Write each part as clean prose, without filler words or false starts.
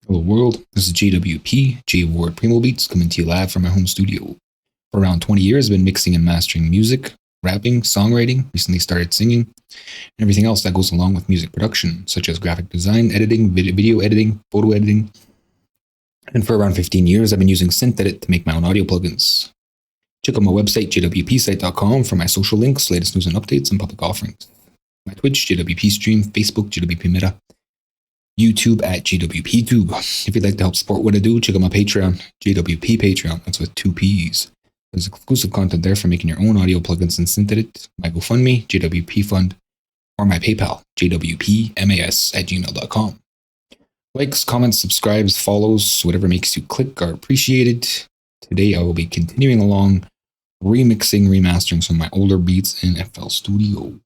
Hello world, this is JWP, J Ward Primo Beats, coming to you live from my home studio. For around 20 years, I've been mixing and mastering music, rapping, songwriting, recently started singing, and everything else that goes along with music production, such as graphic design, editing, video editing, photo editing. And for around 15 years, I've been using SynthEdit to make my own audio plugins. Check out my website, jwpsite.com, for my social links, latest news and updates, and public offerings. My Twitch, JWP Stream, Facebook, JWP Meta, YouTube at JWPTube. If you'd like to help support what I do, check out my Patreon, JWP Patreon. That's with 2 P's. There's exclusive content there for making your own audio plugins in SynthEdit, my GoFundMe, JWP Fund, or my PayPal, jwpmas@gmail.com. Likes, comments, subscribes, follows, whatever makes you click are appreciated. Today I will be continuing along, remixing, remastering some of my older beats in FL Studio.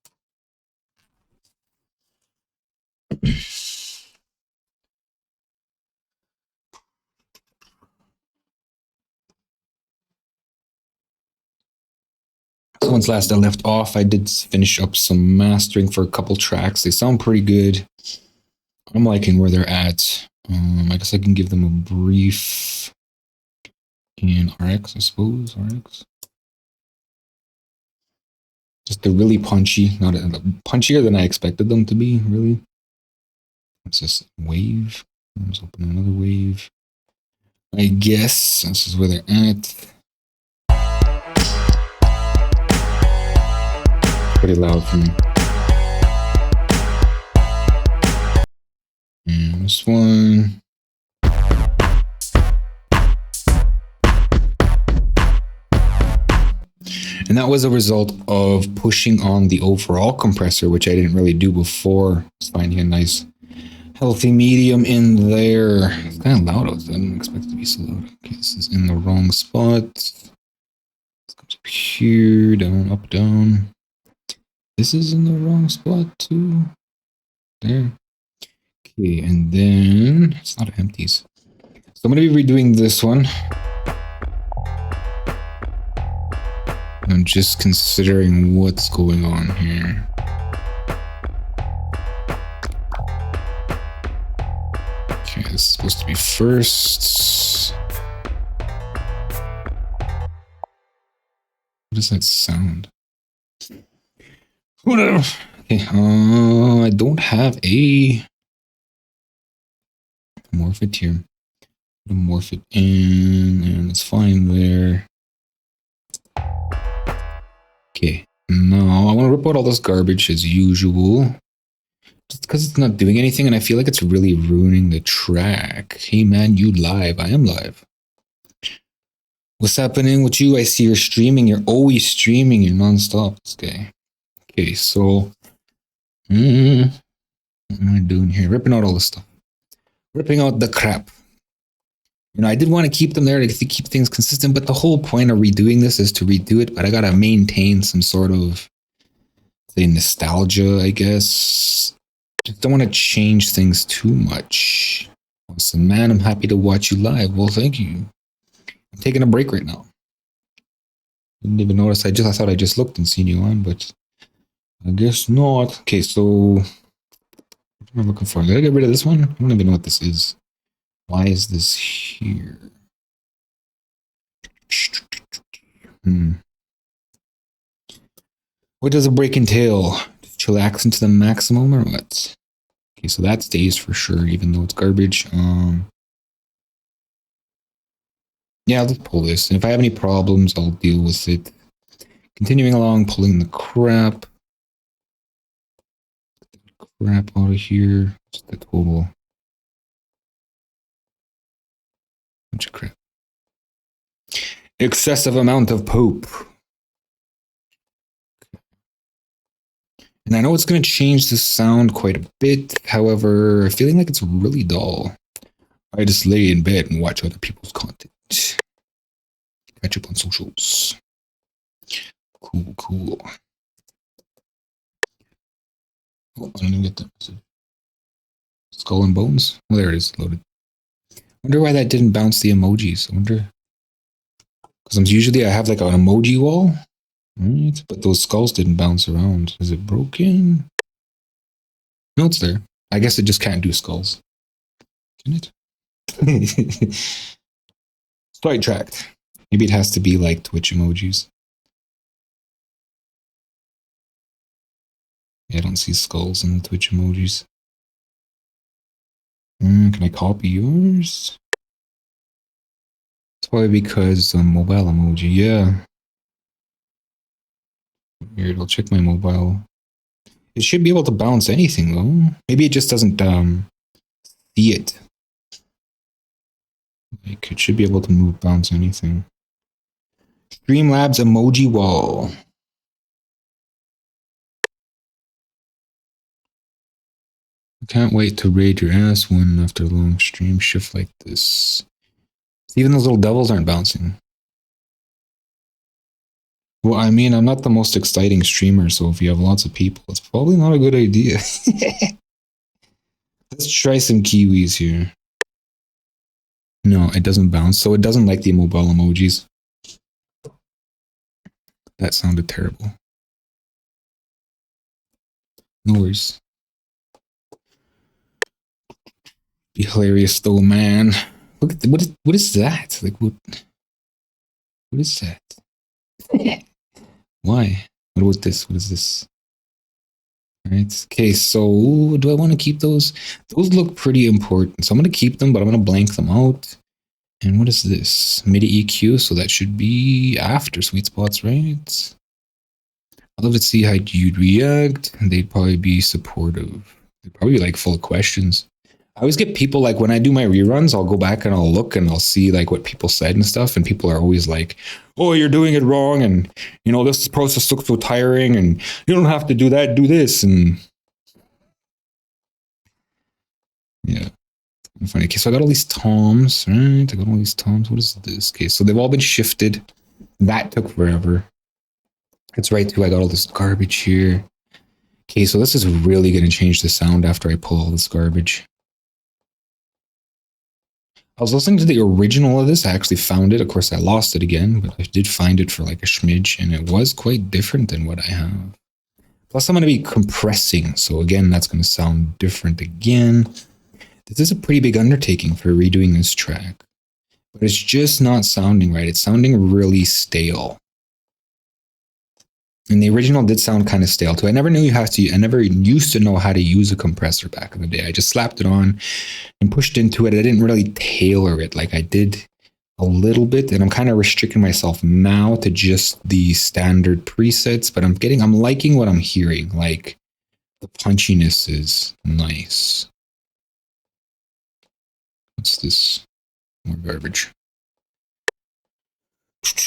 So once last I left off, I did finish up some mastering for a couple tracks. They sound pretty good. I'm liking where they're at. I guess I can give them a brief in RX, I suppose. RX. Just they're really punchy, not punchier than I expected them to be, really. What's this? Wave. Let's open another wave. I guess this is where they're at. Pretty loud for me. And this one. And that was a result of pushing on the overall compressor, which I didn't really do before. Just finding a nice healthy medium in there. It's kind of loud. I didn't expect it to be so loud. Okay, this is in the wrong spot. This comes up here, down, up, down. This is in the wrong spot too. There. Okay, and then it's not empties. So I'm going to be redoing this one. I'm just considering what's going on here. Okay, this is supposed to be first. What does that sound? Whatever. Okay, I don't have a morph it here. Morph it in, and it's fine there. Okay, now I want to rip out all this garbage as usual. Just because it's not doing anything, and I feel like it's really ruining the track. Hey man, you live. I am live. What's happening with you? I see you're streaming. You're always streaming. You're nonstop this guy. Okay, so what am I doing here? Ripping out all this stuff. Ripping out the crap. You know, I did want to keep them there to keep things consistent, but the whole point of redoing this is to redo it, but I gotta maintain some sort of, say, nostalgia, I guess. Just don't want to change things too much. Awesome, man, I'm happy to watch you live. Well, thank you. I'm taking a break right now. Didn't even notice. I thought I just looked and seen you on, but I guess not. Okay, so what am I looking for? Did I get rid of this one? I don't even know what this is. Why is this here? What does a break entail? Chillax into the maximum or what? Okay, so that stays for sure, even though it's garbage. Yeah, I'll just pull this. And if I have any problems, I'll deal with it. Continuing along, pulling the crap out of here. Just the total bunch of crap. Excessive amount of poop. And I know it's going to change the sound quite a bit. However, feeling like it's really dull. I just lay in bed and watch other people's content. Catch up on socials. Cool. Oh, I didn't get that message. Skull and bones? Well, there it is, loaded. Wonder why that didn't bounce the emojis. I wonder. Because usually I have like an emoji wall. Right, but those skulls didn't bounce around. Is it broken? No, it's there. I guess it just can't do skulls. Can it? Sidetracked. Maybe it has to be like Twitch emojis. Yeah, I don't see skulls in the Twitch emojis. Can I copy yours? It's probably because it's a mobile emoji. Yeah. Weird. I'll check my mobile. It should be able to bounce anything though. Maybe it just doesn't see it. Like it should be able to bounce anything. Streamlabs emoji wall. Can't wait to raid your ass one after a long stream shift like this. Even those little devils aren't bouncing. Well, I mean, I'm not the most exciting streamer, so if you have lots of people, it's probably not a good idea. Let's try some kiwis here. No, it doesn't bounce, so it doesn't like the mobile emojis. That sounded terrible. No worries. Be hilarious though, man. Look at what is that? Like what is that? Why? What about this? What is this? All right. Okay, so do I want to keep those? Those look pretty important. So I'm going to keep them, but I'm going to blank them out. And what is this? MIDI EQ, so that should be after sweet spots, right? I'd love to see how you'd react. They'd probably be supportive. They'd probably be like full of questions. I always get people like when I do my reruns, I'll go back and I'll look and I'll see like what people said and stuff. And people are always like, oh, you're doing it wrong. And, you know, this process looks so tiring and you don't have to do that, do this. And yeah, funny. Okay, so I got all these toms, right? I got all these toms. What is this? Okay, so they've all been shifted. That took forever. It's right too. I got all this garbage here. Okay, so this is really going to change the sound after I pull all this garbage. I was listening to the original of this. I actually found it. Of course, I lost it again, but I did find it for like a smidge, and it was quite different than what I have. Plus, I'm going to be compressing. So again, that's going to sound different again. This is a pretty big undertaking for redoing this track, but it's just not sounding right. It's sounding really stale. And the original did sound kind of stale too. I never used to know how to use a compressor back in the day. I just slapped it on and pushed into it. I didn't really tailor it like I did a little bit. And I'm kind of restricting myself now to just the standard presets, but I'm liking what I'm hearing. Like the punchiness is nice. What's this? More garbage.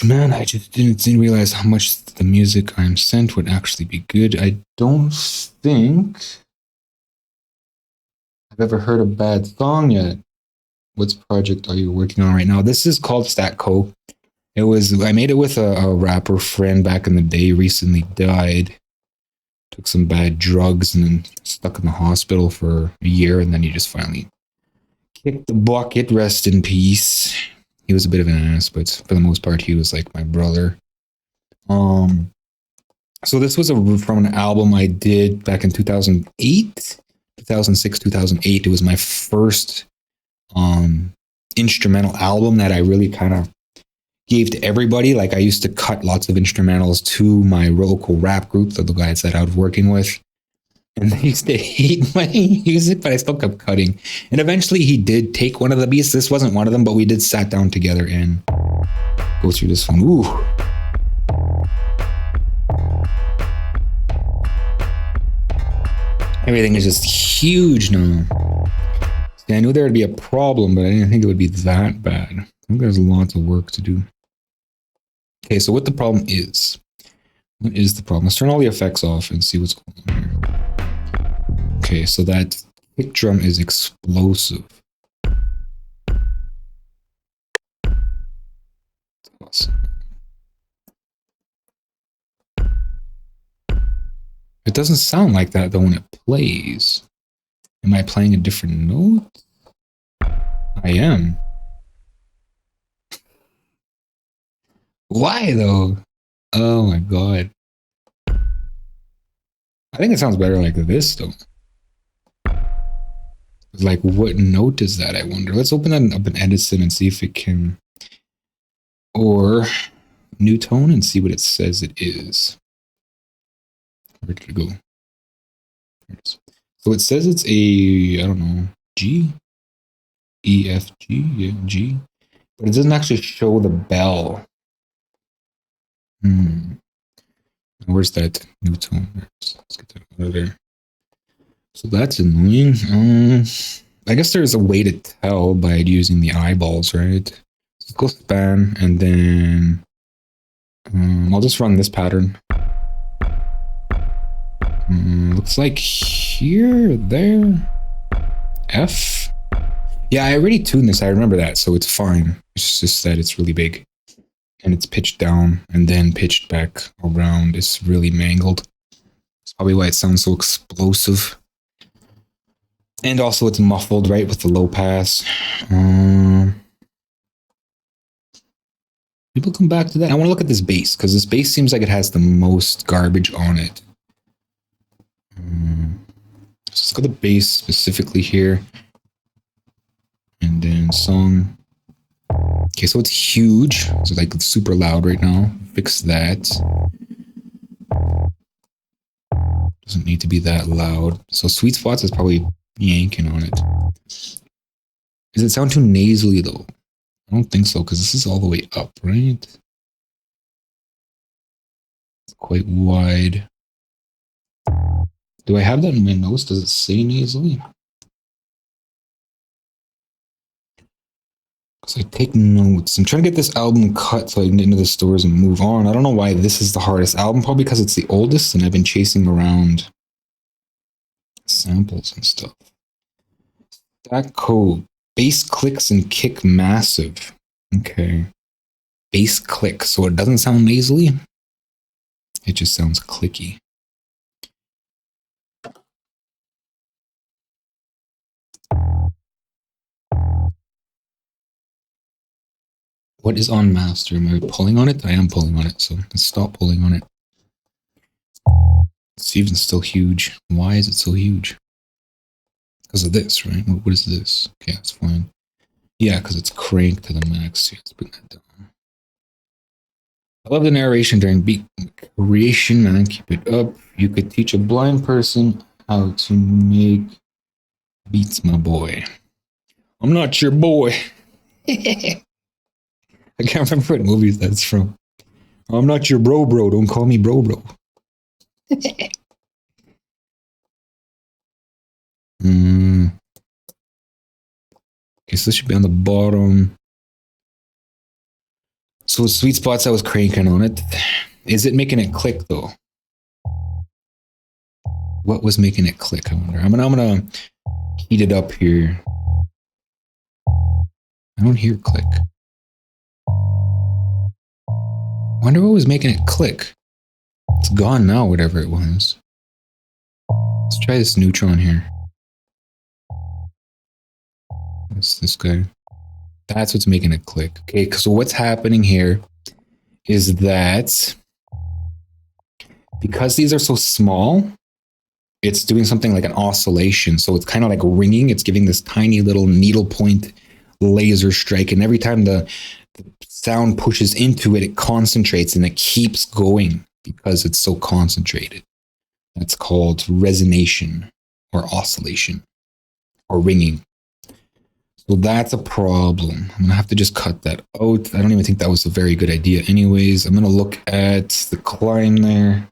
Man, I just didn't realize how much the music I'm sent would actually be good. I don't think I've ever heard a bad song yet. What project are you working on right now? This is called StatCo. I made it with a rapper friend back in the day, recently died. Took some bad drugs and then stuck in the hospital for a year, and then he just finally kicked the bucket, rest in peace. He was a bit of an ass, but for the most part, he was like my brother. So this was from an album I did back in 2008, 2006, 2008. It was my first instrumental album that I really kind of gave to everybody. Like I used to cut lots of instrumentals to my local rap group, the guys that I was working with. And they used to hate my music, but I still kept cutting. And eventually he did take one of the beats. This wasn't one of them, but we did sat down together and go through this one. Ooh. Everything is just huge now. See, I knew there would be a problem, but I didn't think it would be that bad. I think there's lots of work to do. Okay, so what the problem is. What is the problem? Let's turn all the effects off and see what's going on here. Okay, so that kick drum is explosive. Awesome. It doesn't sound like that though when it plays. Am I playing a different note? I am. Why though? Oh my god. I think it sounds better like this though. Like, what note is that, I wonder? Let's open that up in Edison and see if it can, or new tone and see what it says it is. Where did it go? So it says it's a, I don't know, G? E, F, G? Yeah, G. But it doesn't actually show the bell. Where's that new tone? Let's get that out of there. So that's annoying. I guess there's a way to tell by using the eyeballs, right? So let's go span, and then I'll just run this pattern. Looks like here, there, F. Yeah, I already tuned this. I remember that, so it's fine. It's just that it's really big. And it's pitched down and then pitched back around. It's really mangled. That's probably why it sounds so explosive. And also it's muffled, right, with the low pass. People come back to that. I want to look at this bass, because this bass seems like it has the most garbage on it. So let's go to the bass specifically here. And then song. Okay, so it's huge. So like it's super loud right now. Fix that. Doesn't need to be that loud. So sweet spots is probably yanking on it. Does it sound too nasally though? I don't think so, because this is all the way up, right? It's quite wide. Do I have that in my notes? Does it say nasally? Because I take notes. I'm trying to get this album cut so I can get into the stores and move on. I don't know why this is the hardest album, probably because it's the oldest and I've been chasing around samples and stuff. StatCo, bass clicks and kick massive. Okay. Bass click, so it doesn't sound nasally. It just sounds clicky. What is on master? Am I pulling on it? I am pulling on it, so let's stop pulling on it. It's even still huge. Why is it so huge? Because of this, right? What is this? Okay, that's fine. Yeah, because it's cranked to the max. Yeah, let's bring that down. I love the narration during beat creation, man. Keep it up. You could teach a blind person how to make beats, my boy. I'm not your boy. I can't remember what movies that's from. I'm not your bro. Don't call me bro. Okay, so this should be on the bottom. So sweet spots, I was cranking on it. Is it making it click though? What was making it click? I wonder. I'm gonna heat it up here. I don't hear click. I wonder what was making it click. It's gone now, whatever it was. Let's try this neutron here. That's this guy. That's what's making it click. Okay, so what's happening here is that because these are so small, it's doing something like an oscillation. So it's kind of like ringing. It's giving this tiny little needlepoint laser strike. And every time the sound pushes into it, it concentrates and it keeps going because it's so concentrated. That's called resonation or oscillation or ringing. So that's a problem. I'm going to have to just cut that out. I don't even think that was a very good idea anyways. I'm going to look at the climb there,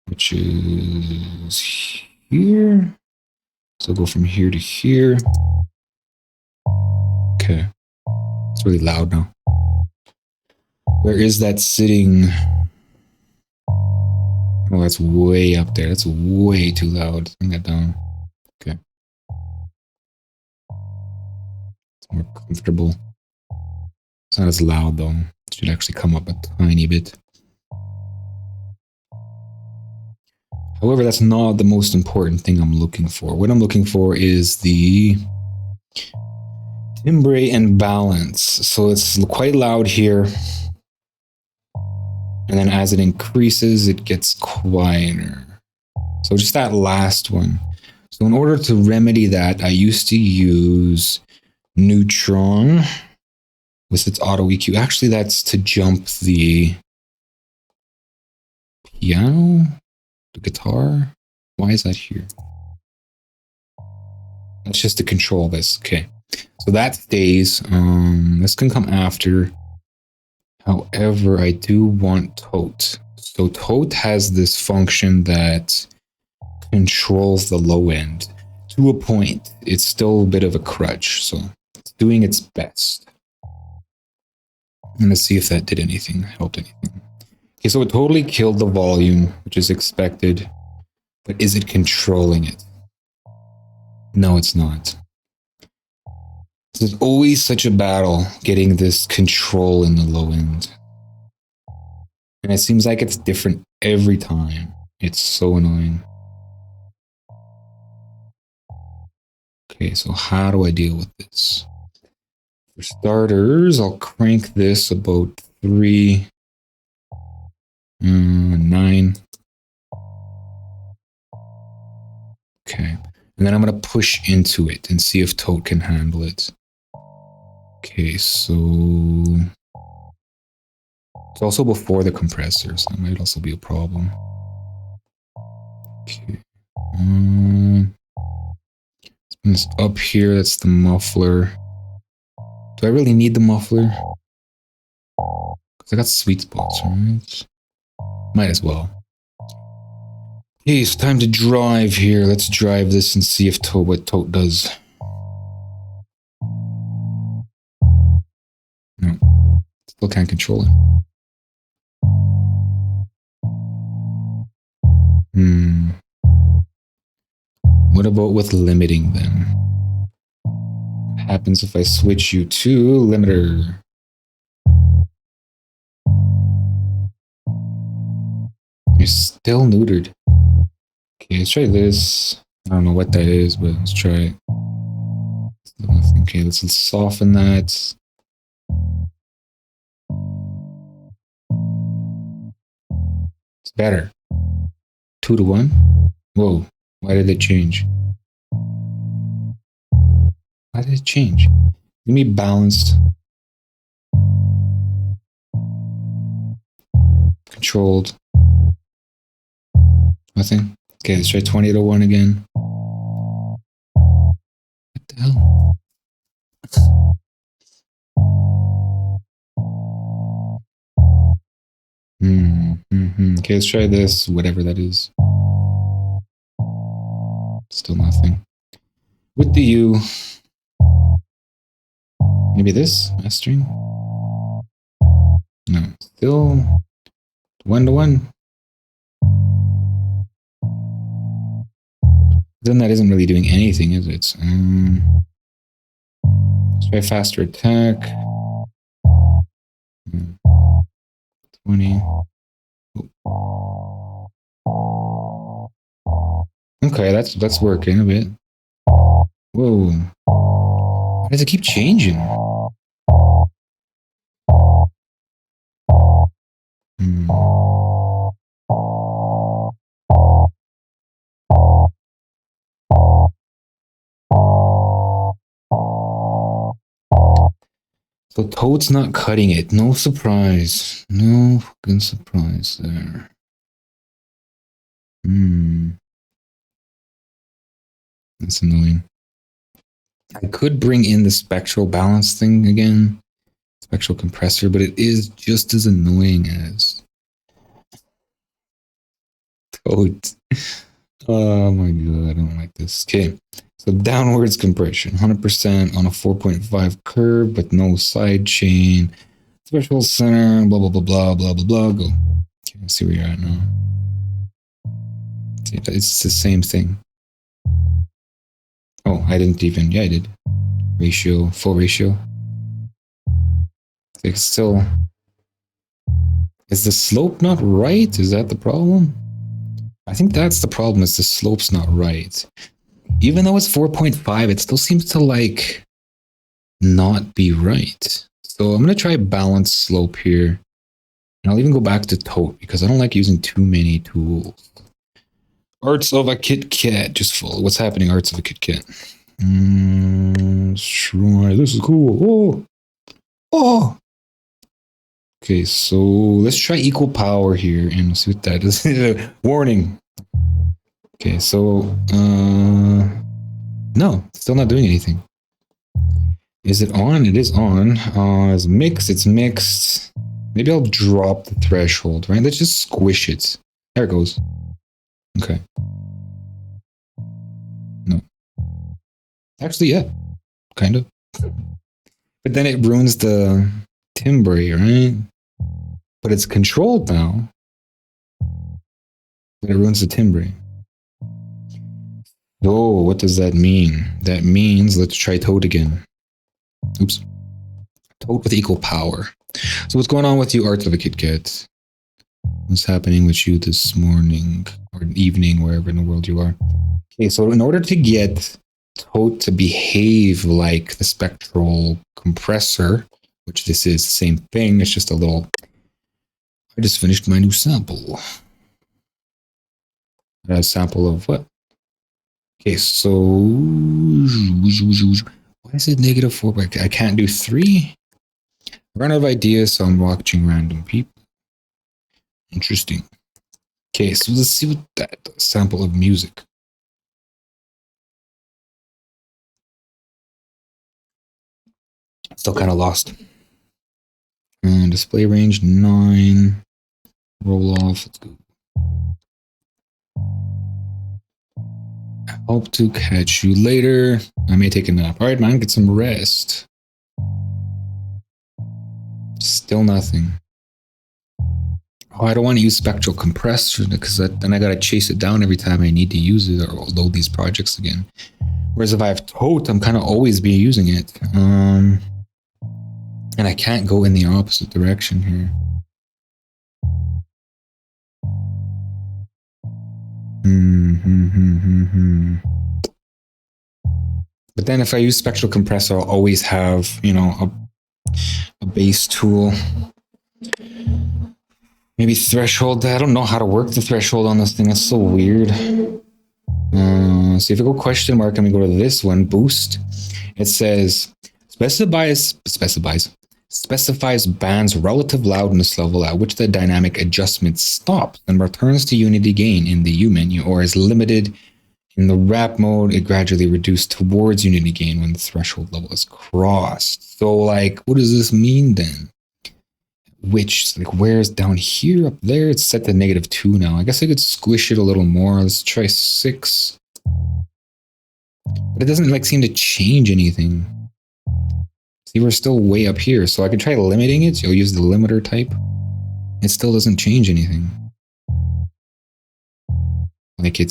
which is here. So go from here to here. Okay. It's really loud now. Where is that sitting? Oh, that's way up there. That's way too loud. Bring that down. Okay. It's more comfortable. It's not as loud though. It should actually come up a tiny bit. However, that's not the most important thing I'm looking for. What I'm looking for is the timbre and balance. So it's quite loud here. And then as it increases, it gets quieter. So just that last one. So in order to remedy that, I used to use Neutron with its auto EQ. Actually, that's to jump the piano, the guitar. Why is that here? That's just to control this. Okay. So that stays. This can come after. However, I do want tote. So tote has this function that controls the low end. To a point, it's still a bit of a crutch. So it's doing its best. I'm going to see if that did anything, helped anything. Okay, so it totally killed the volume, which is expected. But is it controlling it? No, it's not. There's always such a battle getting this control in the low end. And it seems like it's different every time. It's so annoying. Okay, so how do I deal with this? For starters, I'll crank this about 3, 9. Okay, and then I'm going to push into it and see if tote can handle it. Okay, so it's also before the compressors. That might also be a problem. Okay. It's up here. That's the muffler. Do I really need the muffler? Because I got sweet spots, right? Might as well. Okay, it's time to drive here. Let's drive this and see if what tote does. No. Still can't control it. What about with limiting then? What happens if I switch you to limiter? You're still neutered. Okay, let's try this. I don't know what that is, but let's try it. Okay, let's soften that. It's better. 2 to 1. Whoa, why did it change? Why did it change? Give me balanced. Controlled. Nothing. Okay, let's try 20 to 1 again. What the hell? Okay, let's try this, whatever that is. Still nothing. With the U. Maybe this? Mastering? No. Still 1 to 1. Then that isn't really doing anything, is it? Let's try faster attack. 20. Okay, that's working a bit. Whoa. Why does it keep changing? So toad's not cutting it. No surprise. No fucking surprise there. That's annoying. I could bring in the spectral balance thing again. Spectral compressor, but it is just as annoying as toad. Oh my god, I don't like this. Okay, so downwards compression, 100% on a 4.5 curve, but no side chain. Threshold center, blah, blah, blah, blah, blah, blah, blah. Go. Okay, let's see where you're at now. See, it's the same thing. Oh, I didn't even, yeah, I did. Ratio, full ratio. It's still, is the slope not right? Is that the problem? I think that's the problem, is the slope's not right. Even though it's 4.5, it still seems to like not be right. So I'm going to try balance slope here. And I'll even go back to tote because I don't like using too many tools. Arts of a Kit Kat. Just full. What's happening, Arts of a Kit Kat? Let's try. This is cool. Oh. Okay, so let's try equal power here and we'll see what that is. Warning. Okay, so no, still not doing anything. Is it on? It is on. It's mixed. It's mixed. Maybe I'll drop the threshold, right? Let's just squish it. There it goes. Okay. No. Actually, yeah. Kind of. But then it ruins the timbre, right? But it's controlled now. But it ruins the timbre. Oh, what does that mean? That means let's try Toad again. Oops. Toad with equal power. So what's going on with you, Arts of a Kit Kat? What's happening with you this morning or evening, wherever in the world you are? Okay, so in order to get Toad to behave like the spectral compressor, which this is the same thing, it's just a little... I just finished my new sample. A sample of what? Okay, so... Why is it -4? I can't do 3? I run out of ideas, so I'm watching random people. Interesting. Okay, so let's see what that sample of music. Still kind of lost. And display range 9. Roll off. Let's go. I hope to catch you later. I may take a nap. All right, man, get some rest. Still nothing. Oh, I don't want to use spectral compressor because then I got to chase it down every time I need to use it or load these projects again. Whereas if I have Tote, I'm kind of always be using it. And I can't go in the opposite direction here. But then if I use spectral compressor, I'll always have, you know, a base tool. Maybe threshold. I don't know how to work the threshold on this thing. That's so weird. So if I go question mark and we go to this one, boost, it says specifies band's relative loudness level at which the dynamic adjustment stops and returns to unity gain in the U menu, or is limited in the wrap mode. It gradually reduced towards unity gain when the threshold level is crossed. So like, what does this mean then? Which, like, where's down here, up there? It's set to -2 now. I guess I could squish it a little more. Let's try 6. But it doesn't like seem to change anything. See, we're still way up here, so I could try limiting it. So you'll use the limiter type. It still doesn't change anything. Like I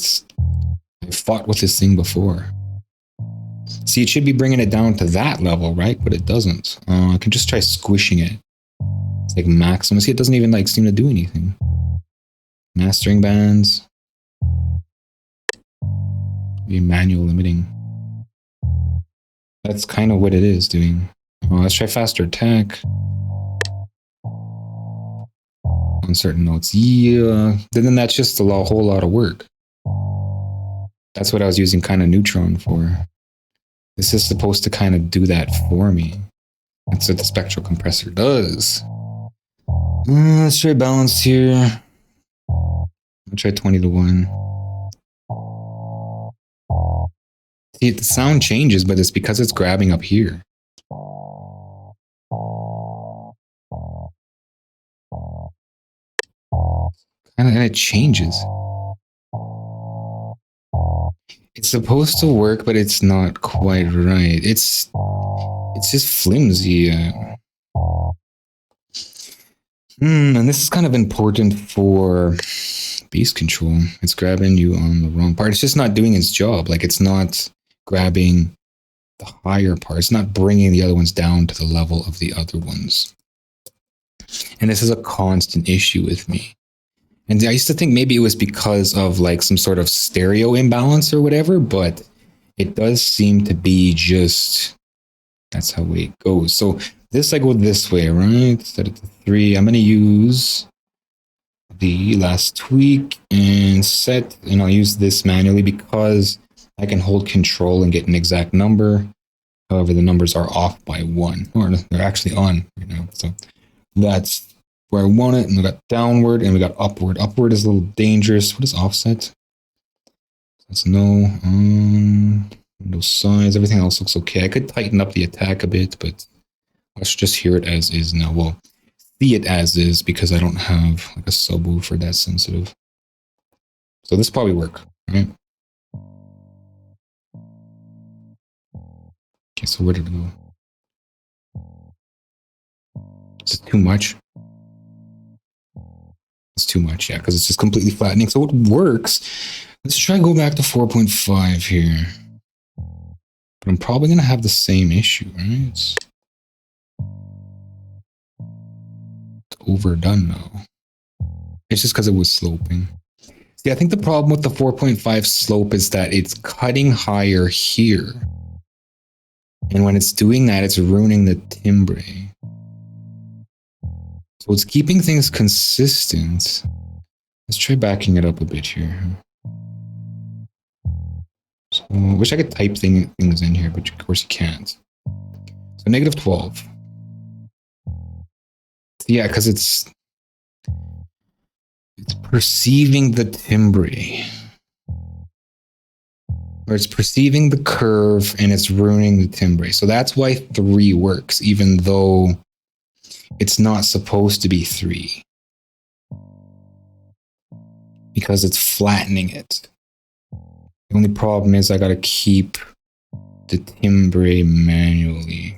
fought with this thing before. See, it should be bringing it down to that level, right? But it doesn't. I can just try squishing it. It's like maximum. See, it doesn't even like seem to do anything. Mastering bands. Maybe manual limiting. That's kind of what it is doing. Let's try faster attack. On certain notes. Yeah. Then that's just a whole lot of work. That's what I was using kind of neutron for. This is supposed to kind of do that for me. That's what the spectral compressor does. Let's try balance here. I'll try 20-1. See, the sound changes, but it's because it's grabbing up here. And it changes. It's supposed to work, but it's not quite right. It's just flimsy. And this is kind of important for bass control. It's grabbing you on the wrong part. It's just not doing its job. Like, it's not grabbing the higher part. It's not bringing the other ones down to the level of the other ones. And this is a constant issue with me. And I used to think maybe it was because of like some sort of stereo imbalance or whatever, but it does seem to be just, that's how it goes. So this, I go this way, right? Set it to 3. I'm going to use the last tweak and set, and I'll use this manually because I can hold control and get an exact number. However, the numbers are off by 1, or they're actually on right now. So that's where I want it. And we got downward and we got upward. Upward is a little dangerous. What is offset? That's no size. Everything else looks okay. I could tighten up the attack a bit, but let's just hear it as is now. Well, see it as is because I don't have like a subwoofer that's sensitive. So this probably work, right? Okay, so where did it go? Is it too much? It's too much, yeah, because it's just completely flattening. So it works. Let's try and go back to 4.5 here. But I'm probably going to have the same issue, right? It's overdone now. It's just because it was sloping. See, I think the problem with the 4.5 slope is that it's cutting higher here. And when it's doing that, it's ruining the timbre. So it's keeping things consistent. Let's try backing it up a bit here. So I wish I could type things in here, but of course you can't. So negative 12. Yeah, because it's perceiving the timbre. Or it's perceiving the curve and it's ruining the timbre. So that's why 3 works, even though it's not supposed to be 3. Because it's flattening it. The only problem is I gotta keep the timbre manually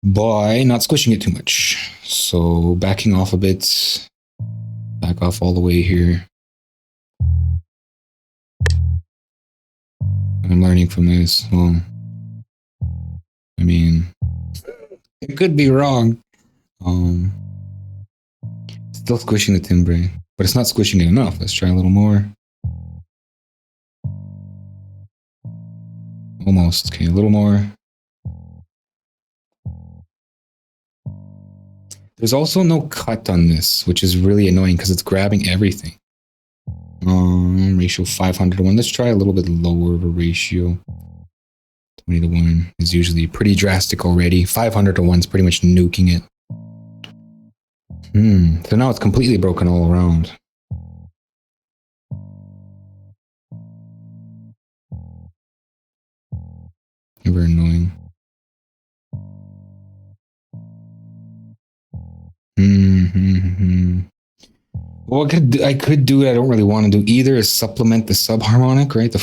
by not squishing it too much. So backing off a bit, back off all the way here. I'm learning from this. Well, I mean, it could be wrong. Still squishing the timbre, but it's not squishing it enough. Let's try a little more. Almost. Okay, a little more. There's also no cut on this, which is really annoying because it's grabbing everything. Ratio 500 to 1. Let's try a little bit lower of a ratio. 20 to 1 is usually pretty drastic already. 500 to 1 is pretty much nuking it. So now it's completely broken all around. Ever annoying. Well, I could do it. I don't really want to do either. Is supplement the subharmonic, right? The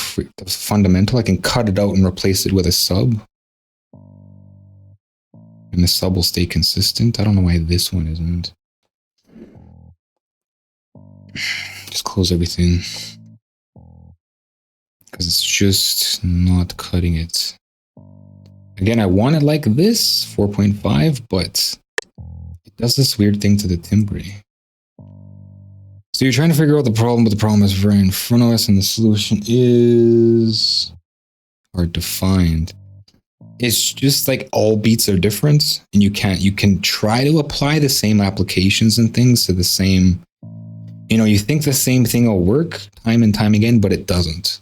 fundamental. I can cut it out and replace it with a sub, and the sub will stay consistent. I don't know why this one isn't. Just close everything because it's just not cutting it. Again, I want it like this, 4.5, but it does this weird thing to the timbre. So you're trying to figure out the problem, but the problem is right in front of us, and the solution is hard to find. It's just like all beats are different, and you can try to apply the same applications and things to the same, you think the same thing will work time and time again, but it doesn't.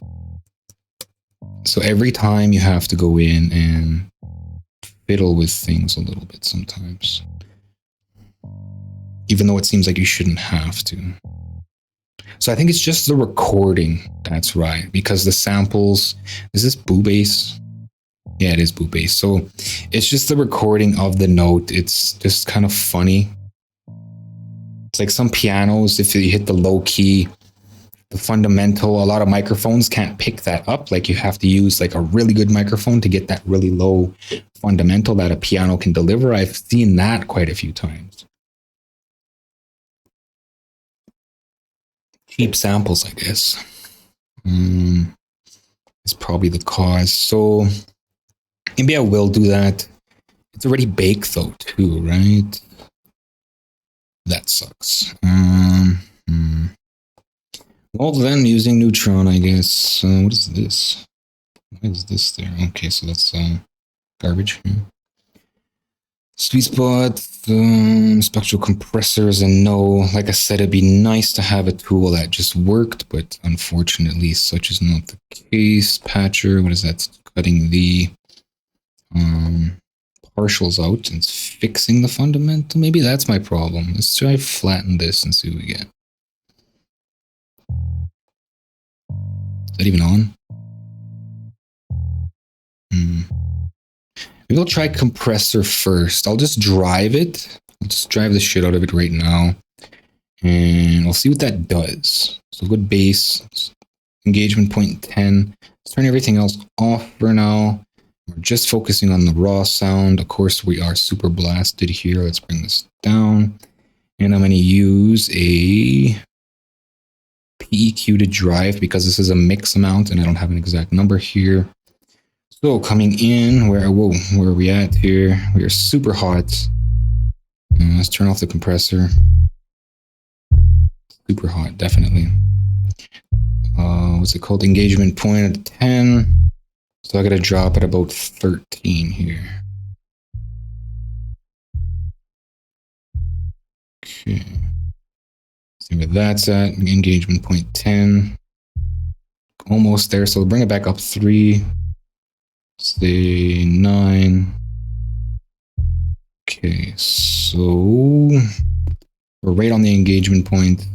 So every time you have to go in and fiddle with things a little bit sometimes, even though it seems like you shouldn't have to. So I think it's just the recording that's right, because the samples, is this boo bass? Yeah, it is boo bass. So it's just the recording of the note. It's just kind of funny. It's like some pianos, if you hit the low key, the fundamental, a lot of microphones can't pick that up. Like you have to use like a really good microphone to get that really low fundamental that a piano can deliver. I've seen that quite a few times. Cheap samples, I guess. It's probably the cause. So maybe I will do that. It's already baked though, too, right? That sucks. Well, then using Neutron, I guess. What is this? Why is this there? Okay, so that's garbage. Sweet spot, spectral compressors, and no, like I said, it'd be nice to have a tool that just worked, but unfortunately, such is not the case. Patcher, what is that? Cutting the partials out and fixing the fundamental. Maybe that's my problem. Let's try flatten this and see what we get. Is that even on? Maybe I'll try compressor first. I'll just drive it. I'll just drive the shit out of it right now. And we'll see what that does. So good base. Engagement point 10. Let's turn everything else off for now. We're just focusing on the raw sound. Of course, we are super blasted here. Let's bring this down. And I'm going to use a PEQ to drive because this is a mix amount and I don't have an exact number here. So coming in, where are we at here? We are super hot. Let's turn off the compressor. Super hot, definitely. What's it called? Engagement point at 10. So I got to drop at about 13 here. Okay. See where that's at. Engagement point 10. Almost there. So we'll bring it back up 3. Say 9. Okay, so we're right on the engagement point.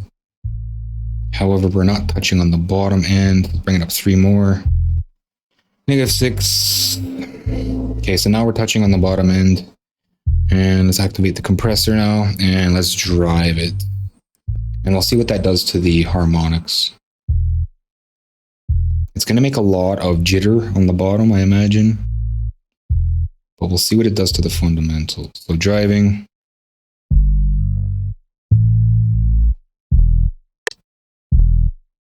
However, we're not touching on the bottom end. Let's bring it up 3 more. -6. Okay, so now we're touching on the bottom end. And let's activate the compressor now and let's drive it. And we'll see what that does to the harmonics. It's going to make a lot of jitter on the bottom, I imagine. But we'll see what it does to the fundamentals. So driving.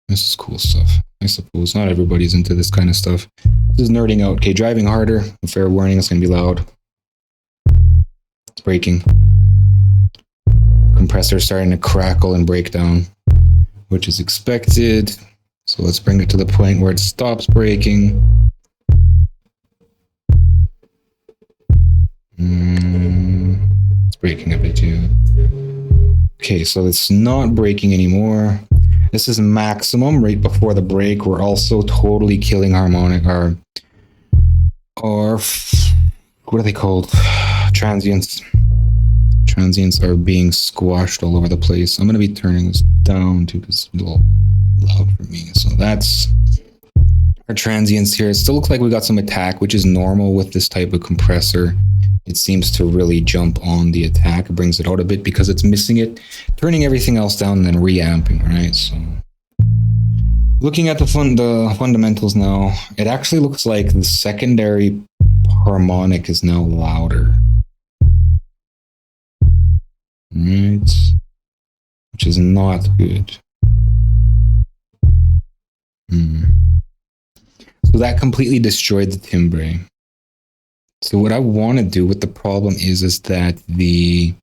This is cool stuff. I suppose not everybody's into this kind of stuff. This is nerding out. Okay, driving harder. Fair warning, it's going to be loud. It's breaking. Compressor starting to crackle and break down, which is expected. So let's bring it to the point where it stops breaking. It's breaking a bit too. Okay, so it's not breaking anymore. This is maximum right before the break. We're also totally killing harmonic, or what are they called? Transients. Transients are being squashed all over the place. I'm going to be turning this down too because it's a little loud for me. So that's our transients here. It still looks like we got some attack, which is normal with this type of compressor. It seems to really jump on the attack. It brings it out a bit because it's missing it, turning everything else down and then reamping, right? So looking at the fundamentals now, it actually looks like the secondary harmonic is now louder. Right? Which is not good. So that completely destroyed the timbre. So what I want to do with the problem is that the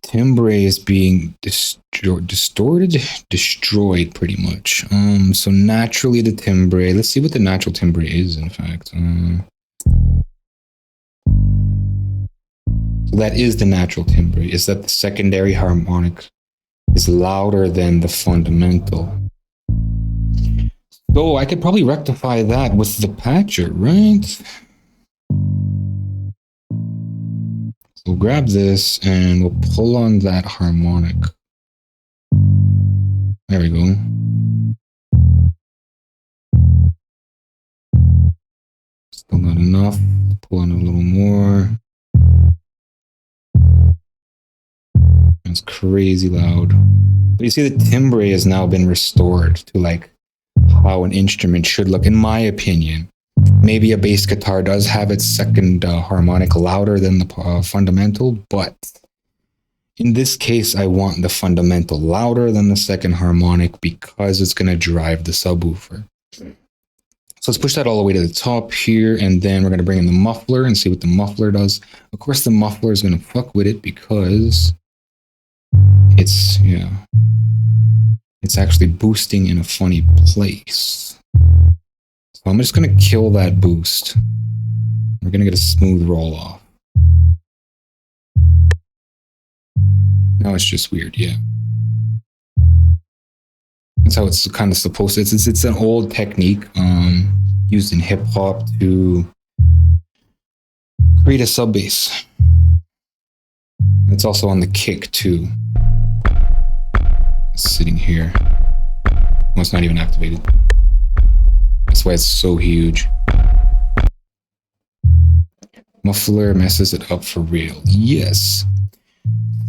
timbre is being destroyed pretty much. So naturally the timbre, let's see what the natural timbre is in fact. So that is the natural timbre, is that the secondary harmonic is louder than the fundamental. So I could probably rectify that with the patcher, right? So we'll grab this and we'll pull on that harmonic. There we go. Still not enough. Pull on a little more. It's crazy loud. But you see the timbre has now been restored to like how an instrument should look, in my opinion. Maybe a bass guitar does have its second harmonic louder than the fundamental, but in this case, I want the fundamental louder than the second harmonic because it's going to drive the subwoofer. So let's push that all the way to the top here, and then we're going to bring in the muffler and see what the muffler does. Of course, the muffler is going to fuck with it because it's, it's actually boosting in a funny place. So I'm just going to kill that boost. We're going to get a smooth roll off. Now it's just weird, yeah. That's how it's kind of supposed to. It's an old technique used in hip hop to create a sub bass. It's also on the kick too. It's sitting here. Well, it's not even activated. That's why it's so huge. Muffler messes it up for real. Yes.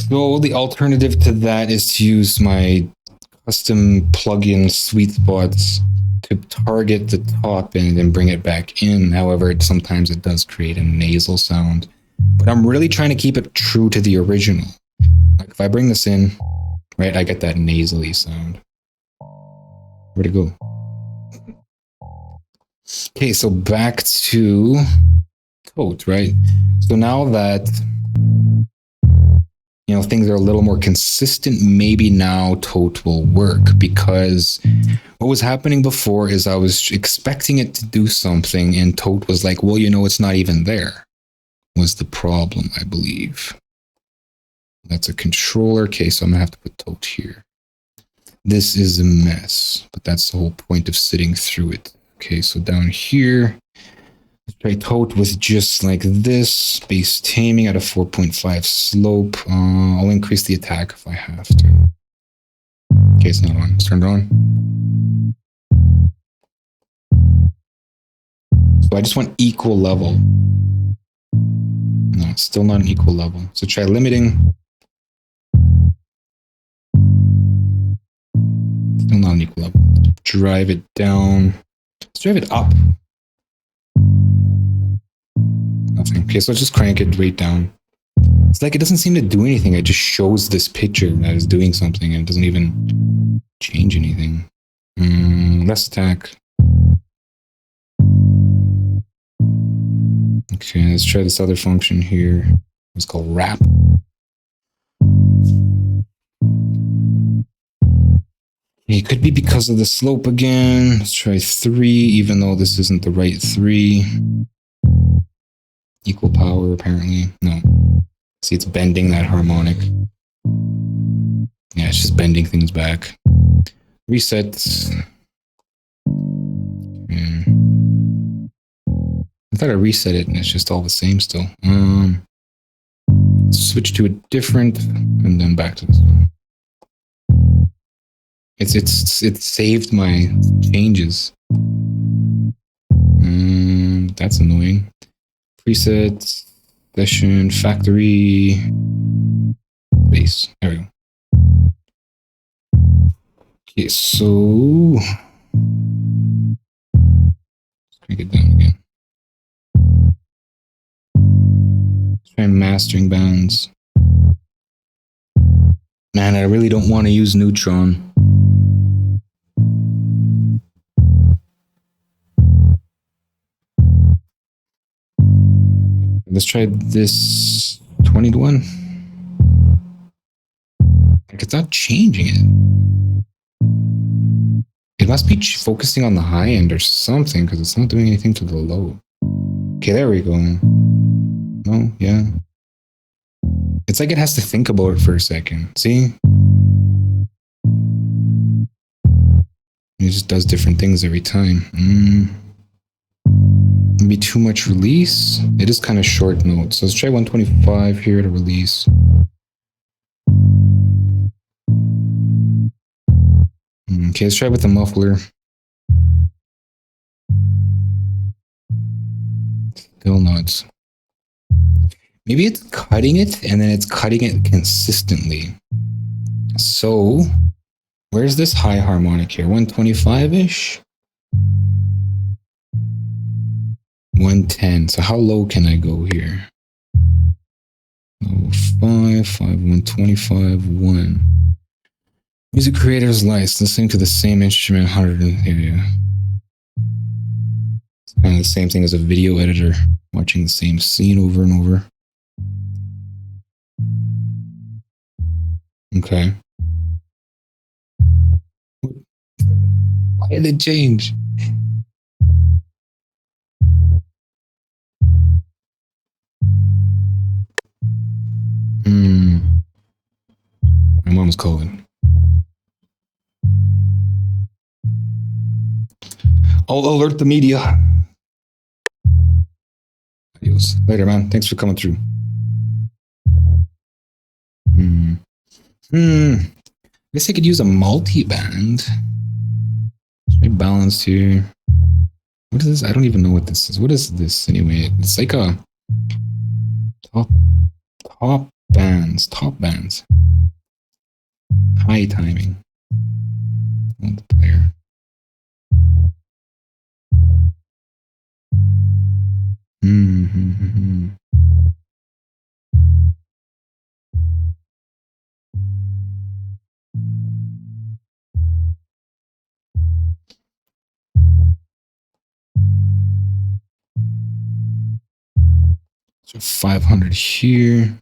So the alternative to that is to use my custom plugin sweet spots to target the top end and bring it back in. However, sometimes it does create a nasal sound. But I'm really trying to keep it true to the original. Like if I bring this in, right, I get that nasally sound. Where'd it go? Okay, so back to Tote, right? So now that things are a little more consistent, maybe now Tote will work, because what was happening before is I was expecting it to do something and Tote was like, well, it's not even there, was the problem, I believe. That's a controller. Okay, so I'm gonna have to put Tote here. This is a mess, but that's the whole point of sitting through it. Okay, so down here, let's try Tote with just like this, bass taming at a 4.5 slope. I'll increase the attack if I have to. Okay, it's not on. Let's turn it on. So I just want equal level. No, it's still not an equal level. So try limiting. Still not an equal level. Drive it down. Let's drive it up. Nothing. Okay, so let's just crank it right down. It's like it doesn't seem to do anything. It just shows this picture that is doing something and it doesn't even change anything. Less attack. Okay, let's try this other function here. It's called wrap. It could be because of the slope again. Let's try 3, even though this isn't the right 3. Equal power, apparently. No. See, it's bending that harmonic. Yeah, it's just bending things back. Reset. I thought I reset it and it's just all the same still. Switch to a different and then back to this one. It saved my changes. That's annoying. Preset, session, factory, bass. There we go. Okay, so let's crank it down again. Let's try mastering bounds. Man, I really don't want to use Neutron. Let's try this 20 to 1. Like, it's not changing it. It must be focusing on the high end or something, because it's not doing anything to the low. Okay, there we go. No, yeah. It's like it has to think about it for a second. See? It just does different things every time. Maybe too much release. It is kind of short notes. So let's try 125 here to release. Okay, let's try with the muffler. Still nuts. Maybe it's cutting it and then it's cutting it consistently. So where's this high harmonic here? 125-ish? 110. So how low can I go here? 5, 125, 1. Music creators license, listening to the same instrument 100 area. It's kind of the same thing as a video editor, watching the same scene over and over. Okay. Why did it change? going. I'll alert the media. Adios. Later, man. Thanks for coming through. I guess I could use a multi-band. Straight balanced here. What is this? I don't even know what this is. What is this anyway? It's like a top bands. Top bands. High timing. Multiplayer. So 500 here.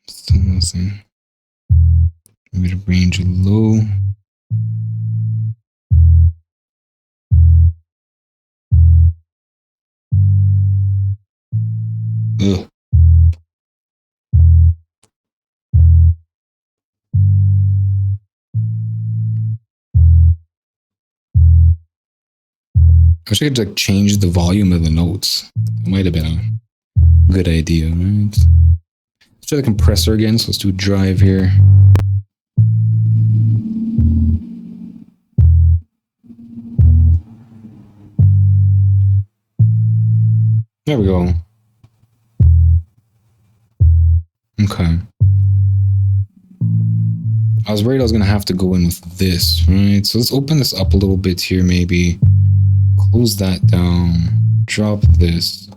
Still nothing. Mid-range low. Ugh. I wish I could like change the volume of the notes. That might have been a good idea, right? Let's try the compressor again. So let's do a drive here. There we go. Okay. I was worried I was going to have to go in with this, right? So let's open this up a little bit here, maybe. Close that down. Drop this.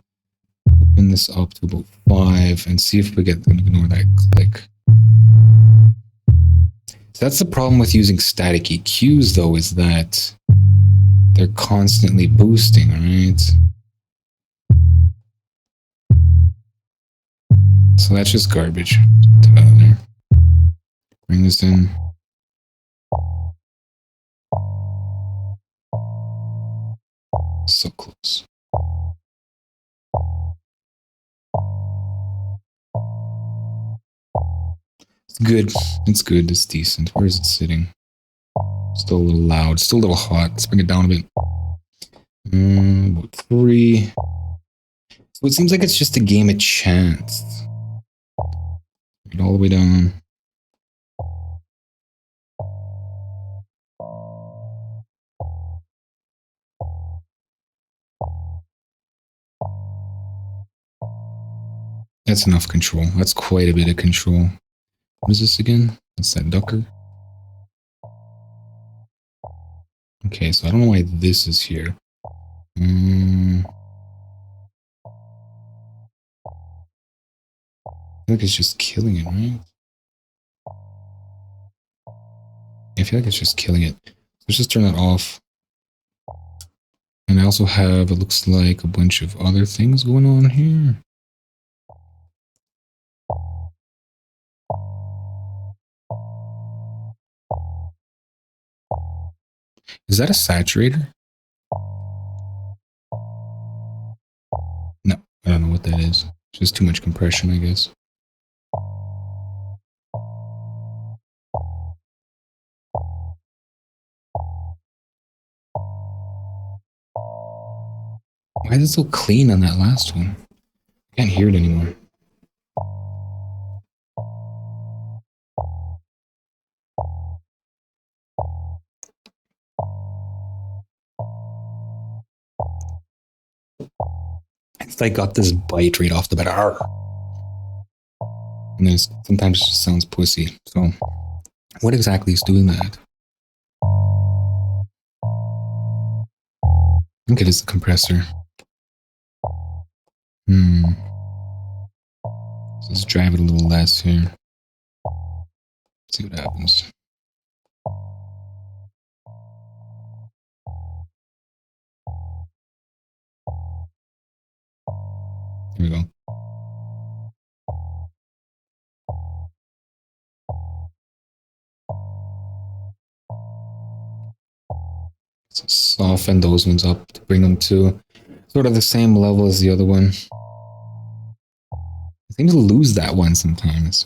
Open this up to about 5 and see if we get, ignore that click. So that's the problem with using static EQs, though, is that they're constantly boosting, right? So that's just garbage. Put that out there. Bring this in. So close. It's good. It's good. It's decent. Where is it sitting? Still a little loud. Still a little hot. Let's bring it down a bit. About 3. So it seems like it's just a game of chance. Get all the way down. That's enough control. That's quite a bit of control. What is this again? That's that ducker. Okay, so I don't know why this is here. I feel like it's just killing it, right? I feel like it's just killing it. Let's just turn that off. And I also have, it looks like, a bunch of other things going on here. Is that a saturator? No, I don't know what that is. It's just too much compression, I guess. Why is it so clean on that last one? I can't hear it anymore. It's like got this bite right off the bat. And then sometimes it just sounds pussy. So what exactly is doing that? I think it is the compressor. So let's drive it a little less here. See what happens. Here we go. So soften those ones up to bring them to sort of the same level as the other one. seem to lose that one sometimes.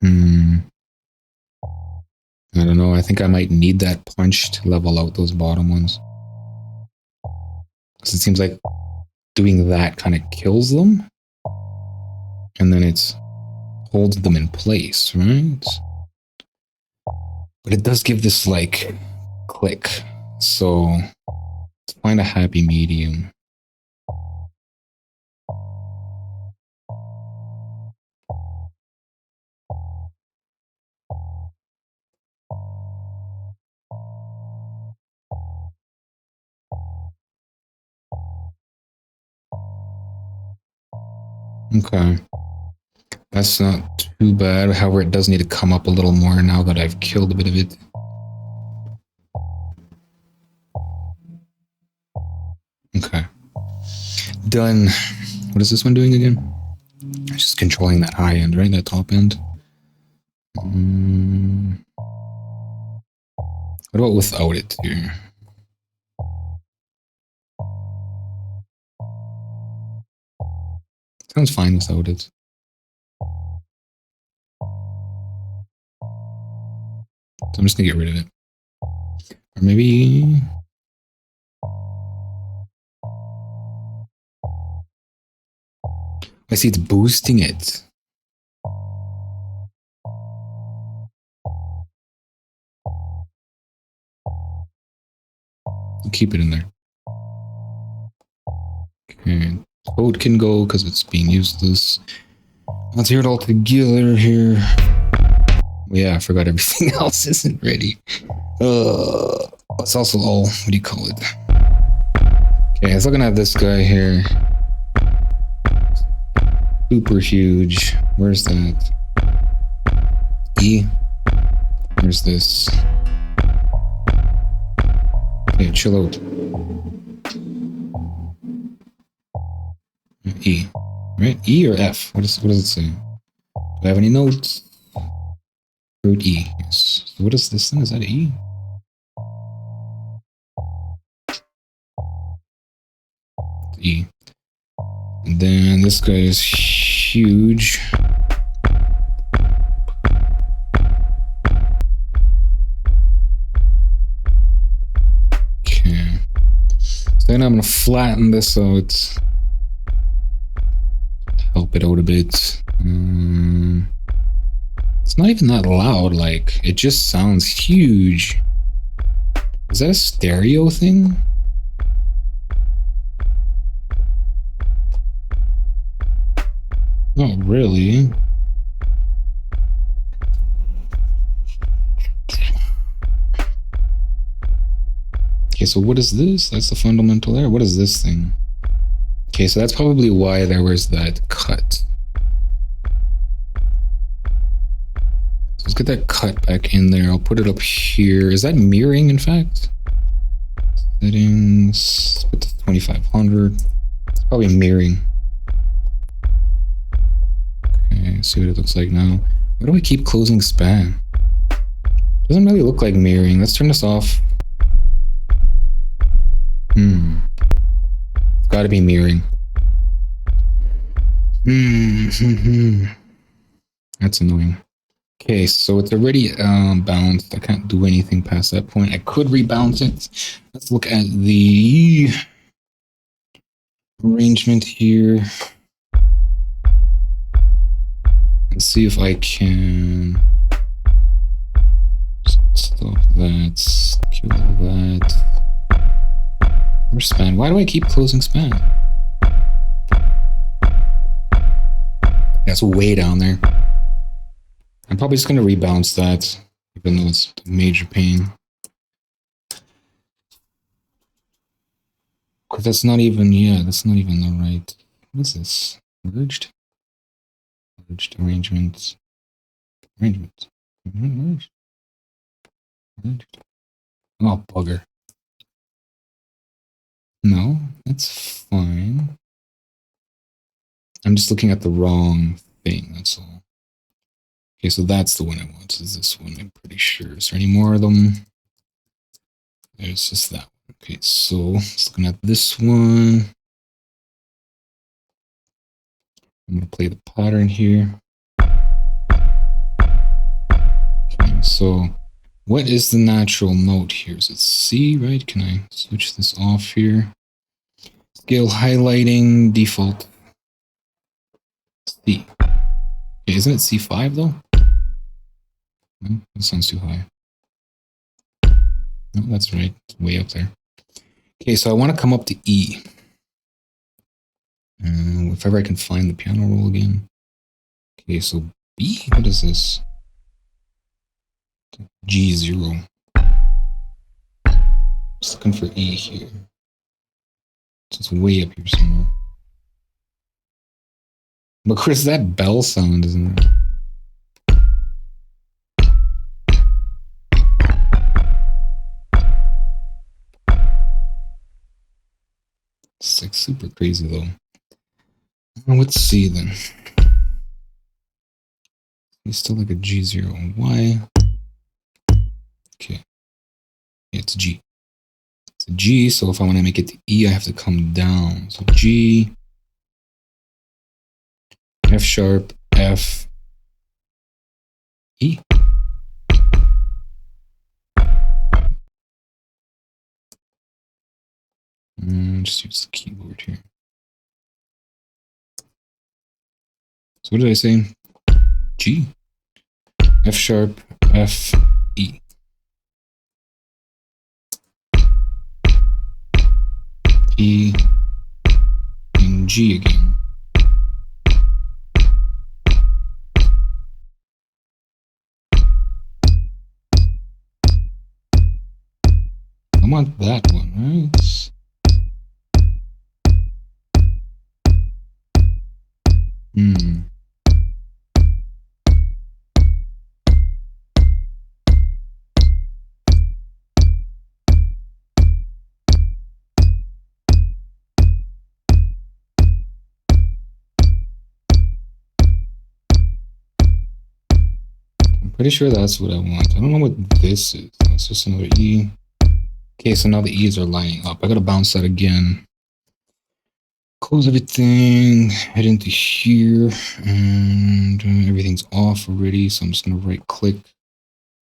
I don't know. I think I might need that punch to level out those bottom ones. Because it seems like doing that kind of kills them. And then it holds them in place, right? But it does give this like click. So let's find a happy medium. Okay. That's not too bad. However, it does need to come up a little more now that I've killed a bit of it. Okay. Done. What is this one doing again? Just controlling that high end, right? That top end. What about without it here? Sounds fine without it. So I'm just gonna get rid of it. Or maybe... I see it's boosting it. I'll keep it in there. Okay. Code can go because it's being useless. Let's hear it all together here. Yeah, I forgot everything else isn't ready. It's also all, what do you call it? Okay, I was looking at this guy here. Super huge. Where's that? E. Where's this? Okay, chill out. E. Right? E or F? What does it say? Do I have any notes? Root E. Yes. So what is this then? Is that E? E. And then this guy is huge. Okay. So then I'm gonna flatten this out. Help it out a bit. It's not even that loud, like, it just sounds huge. Is that a stereo thing? Not really. Okay, so what is this? That's the fundamental error. What is this thing? Okay, so that's probably why there was that cut. So let's get that cut back in there. I'll put it up here. Is that mirroring, in fact? Settings, put to 2500. It's probably mirroring. Okay, see what it looks like now. Why do I keep closing span? Doesn't really look like mirroring. Let's turn this off. It's gotta be mirroring. That's annoying. Okay, so it's already balanced. I can't do anything past that point. I could rebalance it. Let's look at the arrangement here. And see if I can stop that, kill that. Where's span? Why do I keep closing span? That's way down there. I'm probably just going to rebalance that, even though it's a major pain. Because that's not even, that's not even the right... What is this? Merged? Merged arrangements. Arrangements. Merged. Merged. Oh, bugger. No, that's fine. I'm just looking at the wrong thing, that's all. Okay, so that's the one I want. Is this one? I'm pretty sure. Is there any more of them? There's just that one. Okay, so just looking at this one. I'm going to play the pattern here. Okay, so what is the natural note here? Is it C, right? Can I switch this off here? Scale highlighting, default C. Okay, isn't it C5 though? No, that sounds too high. No, that's right. It's way up there. Okay, so I want to come up to E. If ever I can find the piano roll again. Okay, so B, what is this? G0. Just looking for E here. So it's way up here somewhere. But Chris, that bell sound isn't there? It's like super crazy though. Let's see then. It's still like a G0. Why? Okay. It's G. It's a G, so if I want to make it to E, I have to come down. So G, F sharp, F, E. Just use the keyboard here. So what did I say? G, F sharp, F, E. E, and G again. I want that one, right? I'm pretty sure that's what I want. I don't know what this is. It's just another E. Okay, so now the E's are lining up. I gotta bounce that again. Close everything, head into here, and everything's off already. So I'm just gonna right click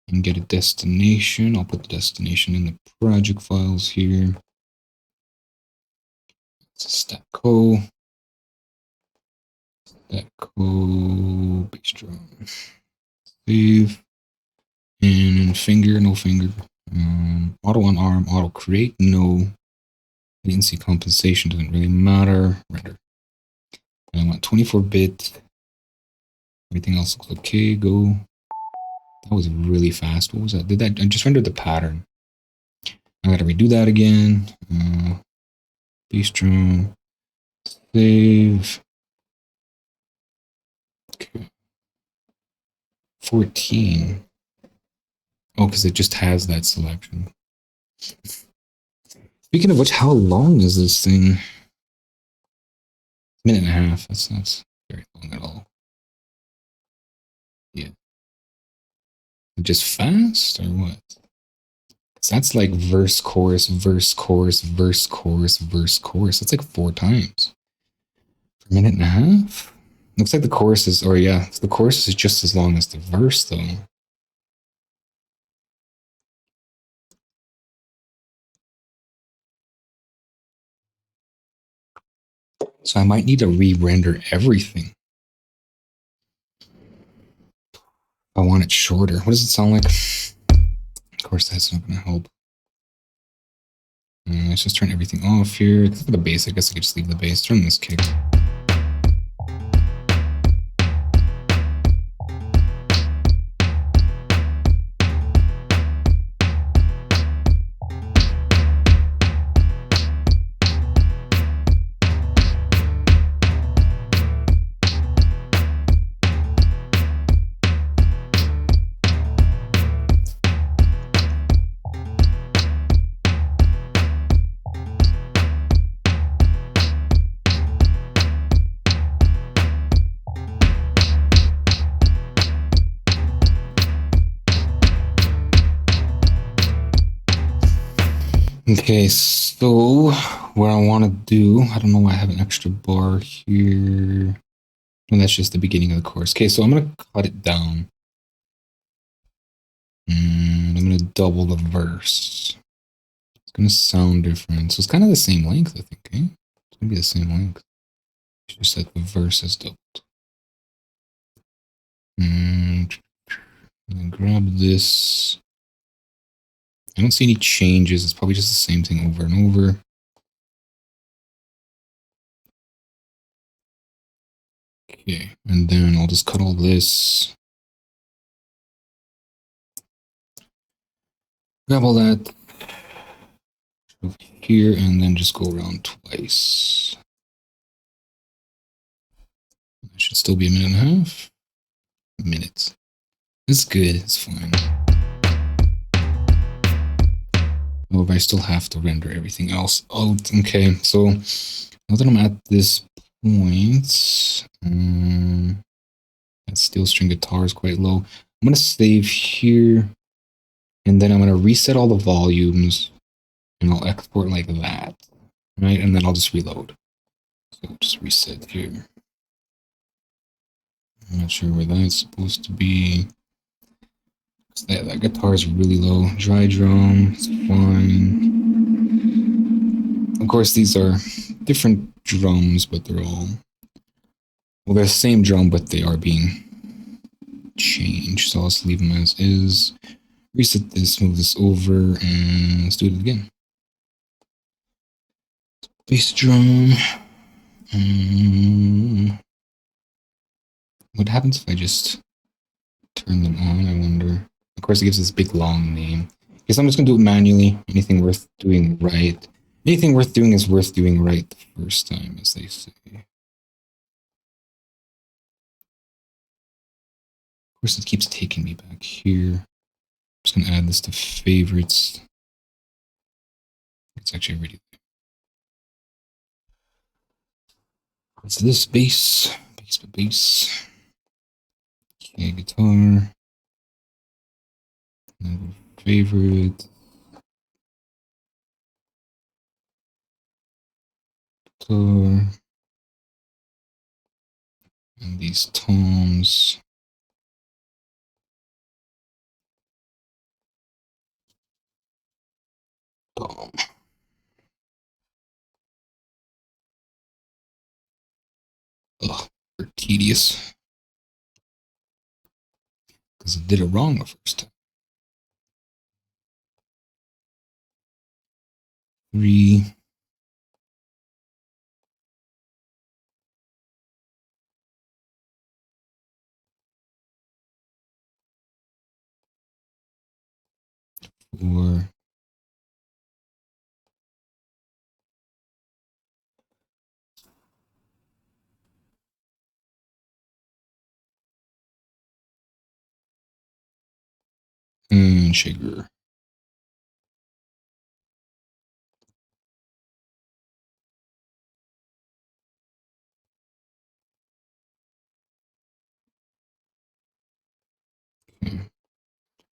and get a destination. I'll put the destination in the project files here. It's a StatCo. StatCo bass drum. Save. And finger, no finger. Auto on arm, auto create, no. Latency compensation doesn't really matter. Render. And I want 24-bit. Everything else looks okay. Go. That was really fast. What was that? I just rendered the pattern. I gotta redo that again. Bass drum. Save. Okay. 14. Oh, because it just has that selection. Speaking of which, how long is this thing? Minute and a half. That's not very long at all. Yeah. Just fast or what? That's like verse, chorus, verse, chorus, verse, chorus, verse, chorus. That's like 4 times. For a minute and a half? Looks like the chorus is, or yeah, the chorus is just as long as the verse though. So I might need to re-render everything. I want it shorter. What does it sound like? Of course, that's not going to help. Let's just turn everything off here. Except for the bass, I guess I could just leave the bass. Turn this kick. Okay, so what I want to do, I don't know why I have an extra bar here. And that's just the beginning of the course. Okay, so I'm going to cut it down. And I'm going to double the verse. It's going to sound different. So it's kind of the same length, I think. Eh? It's going to be the same length. It's just that the verse is doubled. And then grab this. I don't see any changes. It's probably just the same thing over and over. Okay, and then I'll just cut all this. Grab all that over here and then just go around twice. That should still be a minute and a half. Minutes. It's good. It's fine. However, I still have to render everything else out. Okay, so now that I'm at this point, that steel string guitar is quite low. I'm going to save here, and then I'm going to reset all the volumes, and I'll export like that, right? And then I'll just reload. So just reset here. I'm not sure where that's supposed to be. That guitar is really low. Dry drum, it's fine. Of course, these are different drums, but they're all... Well, they're the same drum, but they are being changed. So let's leave them as is. Reset this, move this over, and let's do it again. Bass drum. What happens if I just turn them on, I wonder? Of course, it gives this big long name. Okay, so I'm just going to do it manually. Anything worth doing right. Anything worth doing is worth doing right the first time, as they say. Of course, it keeps taking me back here. I'm just going to add this to favorites. It's actually already there. What's this? Bass. Bass. Okay, guitar. Favorite. Guitar. And these toms. Tom. Ugh, they're tedious. Because I did it wrong the first time. 3. 4. And shaker. Okay.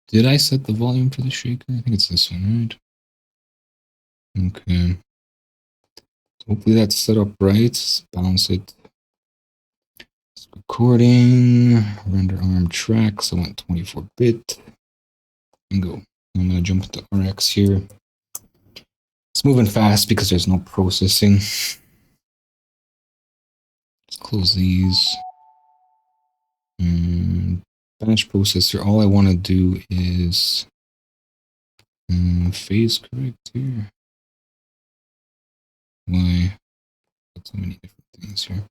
Did I set the volume for the shaker? I think it's this one, right? Okay. Hopefully that's set up right. Let's bounce it. It's recording. Render ARM tracks. I want 24-bit. And go. I'm going to jump to RX here. It's moving fast because there's no processing. Let's close these. Batch processor. All I want to do is phase correct here. Why? Got so many different things here.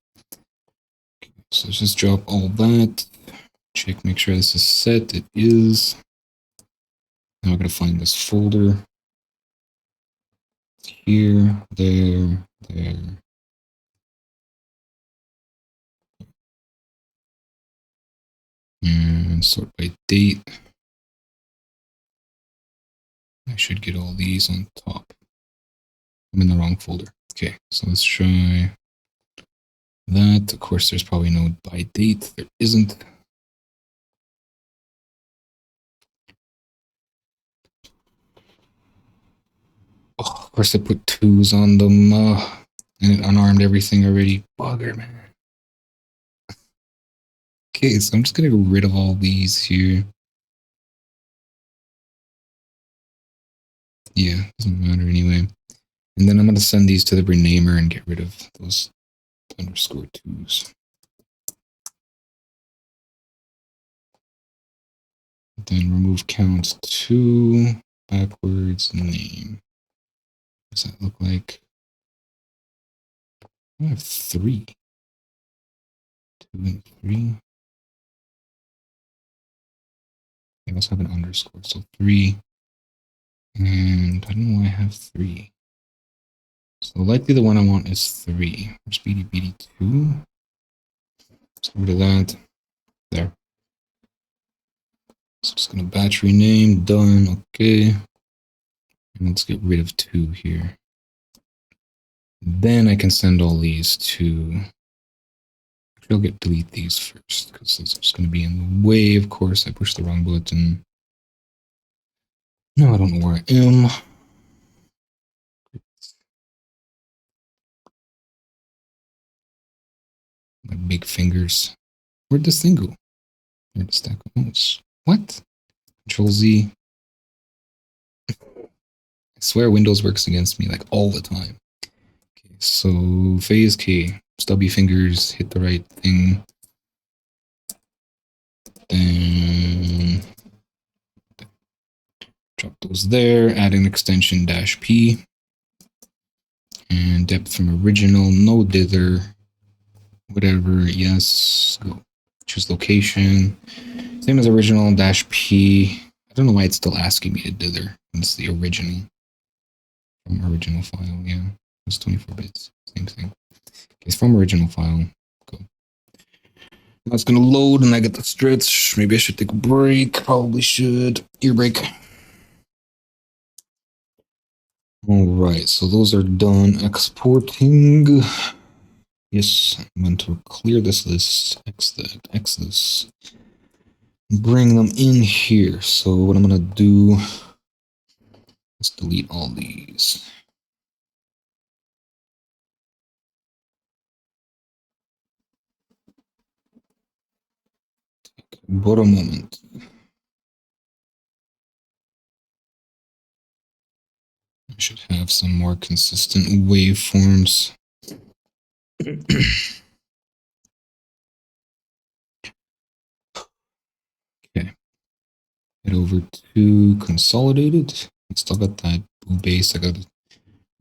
Okay, so let's just drop all that. Check, make sure this is set. It is. Now I'm going to find this folder. Here, there. And sort by date. I should get all these on top. I'm in the wrong folder. Okay, so let's try that. Of course, there's probably no by date. There isn't. Oh, of course, I put 2s on them. And it unarmed everything already. Bugger, man. Okay, so I'm just gonna get rid of all these here. Yeah, doesn't matter anyway. And then I'm gonna send these to the renamer and get rid of those _2s. Then remove count 2 backwards name. What does that look like? I have 3. 2 and 3. I also have an underscore, so 3. And I don't know why I have 3. So likely the one I want is 3. Where's BD2? Let's get rid of that. There. So just gonna batch rename, done, okay. And let's get rid of 2 here. Then I can send all these to, I'll delete these first because this is going to be in the way. Of course, I pushed the wrong button. No, I don't know where I am. My big fingers. Where'd this thing go? Where'd the stack go? What? Control Z. I swear Windows works against me like all the time. Okay, so phase K. Stubby fingers, hit the right thing. Then drop those there, add an extension -P. And depth from original, no dither. Whatever, yes, go. Choose location. Same as original -P. I don't know why it's still asking me to dither. It's the original. From original file, yeah. It's 24 bits. Same thing. Okay, it's from original file. Go. That's gonna load and I get the stretch. Maybe I should take a break. Probably should. Ear break. Alright, so those are done exporting. Yes, I'm going to clear this list, X that, X this, bring them in here. So what I'm going to do is delete all these. Take but a moment. I should have some more consistent waveforms. Okay. Head over to consolidated. I still got that base. I got to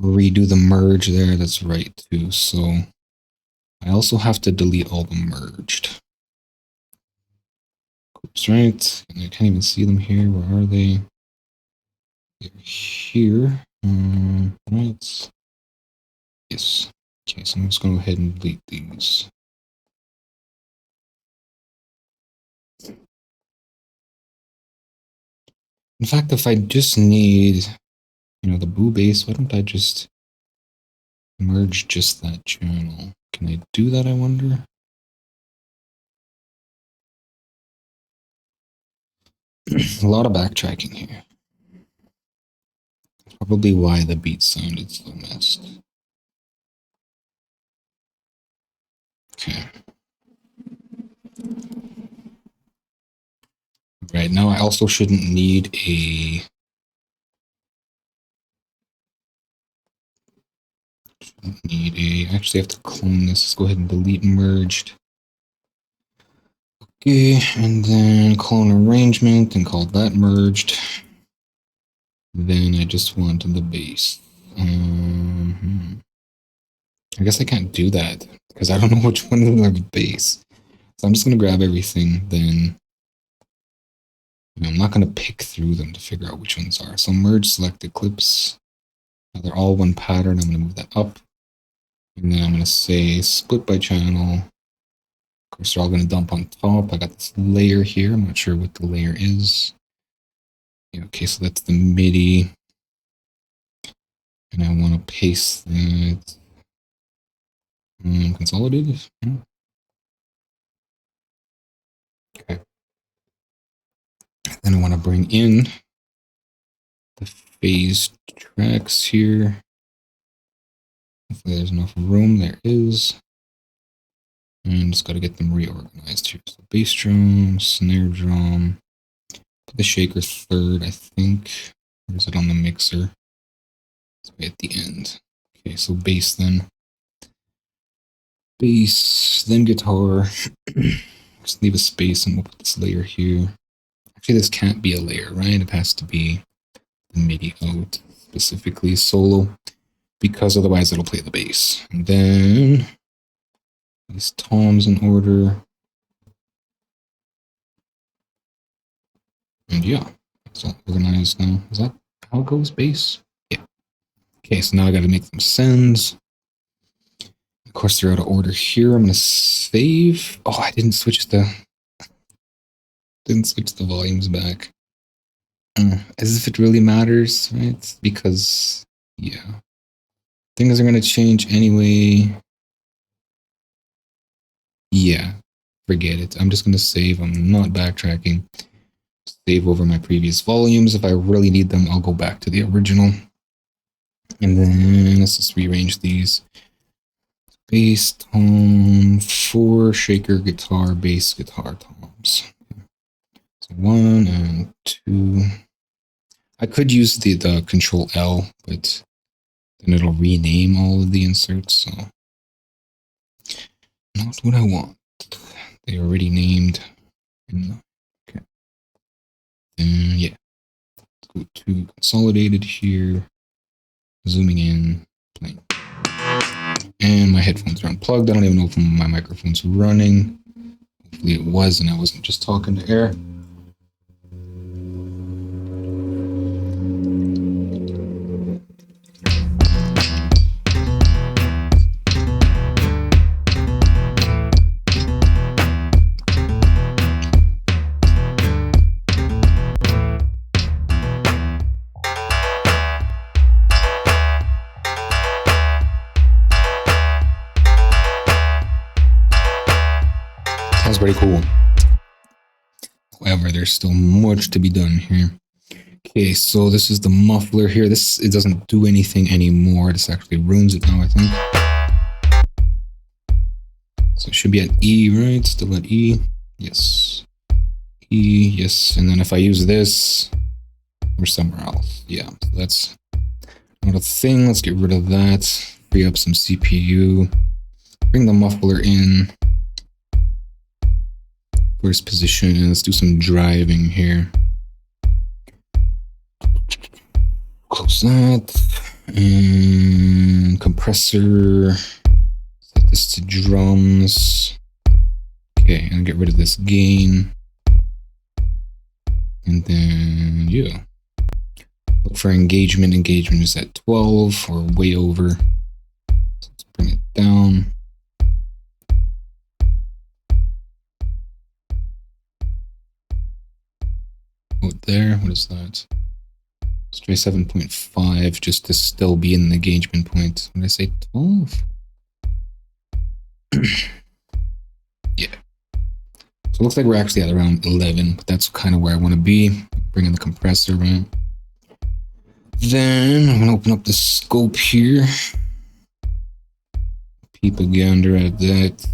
redo the merge there. That's right too. So I also have to delete all the merged. Oops, right. And I can't even see them here. Where are they? They're here. Right. Yes. Okay, so I'm just going to go ahead and delete these. In fact, if I just need, the boo base, why don't I just merge just that channel? Can I do that, I wonder? A lot of backtracking here. Probably why the beat sounded so messed. Okay. Right, now I also shouldn't need a... I actually have to clone this. Let's go ahead and delete merged. Okay, and then clone arrangement and call that merged. Then I just want the base. I guess I can't do that because I don't know which one is the base. So I'm just going to grab everything. Then I'm not going to pick through them to figure out which ones are. So merge selected clips. Now they're all one pattern. I'm going to move that up. And then I'm going to say split by channel. Of course, they're all going to dump on top. I got this layer here. I'm not sure what the layer is. Yeah, okay, so that's the MIDI. And I want to paste that. Consolidated. Yeah. Okay. Then I want to bring in the phase tracks here. Hopefully there's enough room. There is. And just got to get them reorganized here. So bass drum, snare drum. Put the shaker third, I think. Or is it on the mixer? It's way at the end. Okay, so bass then. Bass, then guitar. Just leave a space and we'll put this layer here. Actually, this can't be a layer, right? It has to be the MIDI out, specifically solo, because otherwise it'll play the bass. And then these toms in order. And yeah, it's all organized now. Is that how it goes, bass? Yeah. Okay, so now I got to make them sends. Of course, they're out of order here. I'm going to save. Oh, I didn't switch the volumes back. As if it really matters, right? Because, yeah. Things are going to change anyway. Yeah, forget it. I'm just going to save. I'm not backtracking. Save over my previous volumes. If I really need them, I'll go back to the original. And then let's just rearrange these. Bass, tom, 4 shaker, guitar, bass, guitar, toms. So 1 and 2. I could use the Control L, but then it'll rename all of the inserts, so not what I want. They already named. Okay. Then yeah. Let's go to consolidated here. Zooming in, playing. And my headphones are unplugged. I don't even know if my microphone's running. Hopefully it was and I wasn't just talking to air. Sounds pretty cool. However, there's still much to be done here. Okay, so this is the muffler here. It doesn't do anything anymore. This actually ruins it now, I think. So it should be at E, right? Still at E. Yes. E, yes. And then if I use this, we're somewhere else. Yeah, so that's not a thing. Let's get rid of that. Free up some CPU. Bring the muffler in. First position, and let's do some driving here. Close that. And compressor. Set this to drums. Okay, and get rid of this gain. And then, yeah. Look for engagement. Engagement is at 12 or way over. So let's bring it down. There, what is that? Let's try 7.5 just to still be in the engagement point. When I say 12? Yeah. So it looks like we're actually at around 11, but that's kind of where I want to be. Bring in the compressor, right? Then I'm going to open up the scope here. Peep a gander at that.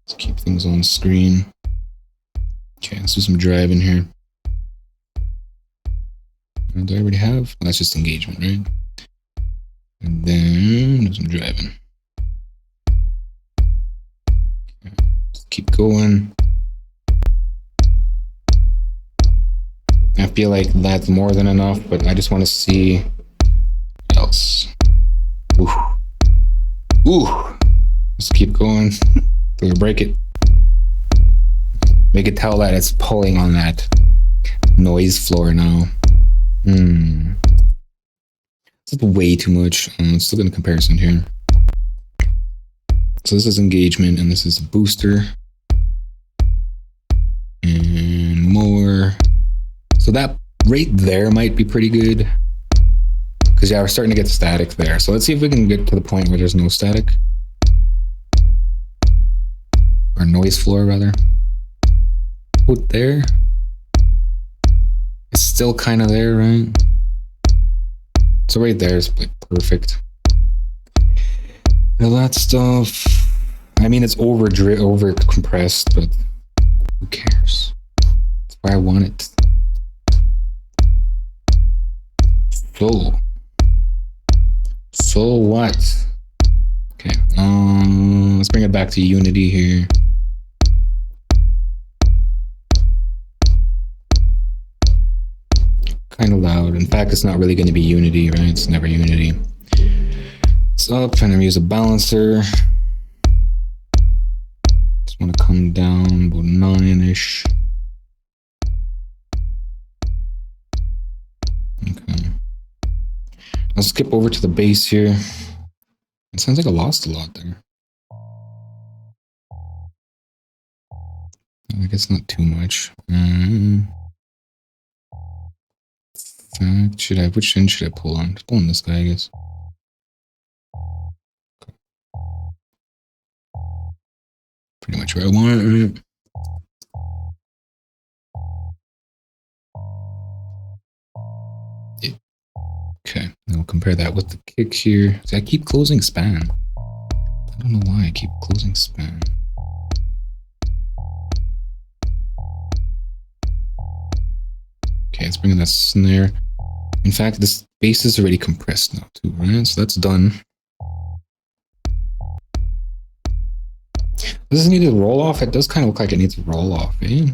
Let's keep things on screen. Okay, let's do some driving here. Do I already have? Oh, that's just engagement, right? And then do some driving. Okay, just keep going. I feel like that's more than enough, but I just want to see what else. Ooh. Ooh. Let's keep going. Till we break it. Make it tell that it's pulling on that noise floor now. It's way too much. Let's look at the comparison here. So this is engagement and this is a booster. And more. So that right there might be pretty good. Because yeah, we're starting to get static there. So let's see if we can get to the point where there's no static. Or noise floor rather. Put there. It's still kind of there, right? So right there is like perfect. All that stuff. I mean, it's over compressed, but who cares? That's why I want it. So what? Okay. Let's bring it back to Unity here. Kind of loud. In fact, it's not really going to be Unity, right? It's never Unity. It's up, and I'm use a balancer. Just want to come down about 9-ish. Okay. I'll skip over to the base here. It sounds like I lost a lot there. I guess not too much. Which end should I pull on? Just pulling this guy, I guess. Pretty much where I want it, right? Yeah. Okay, now we'll compare that with the kick here. See, I keep closing span. I don't know why I keep closing span. Okay, let's bring in that snare. In fact, this bass is already compressed now too, right? So that's done. Does it need to roll off? It does kind of look like it needs to roll off, eh?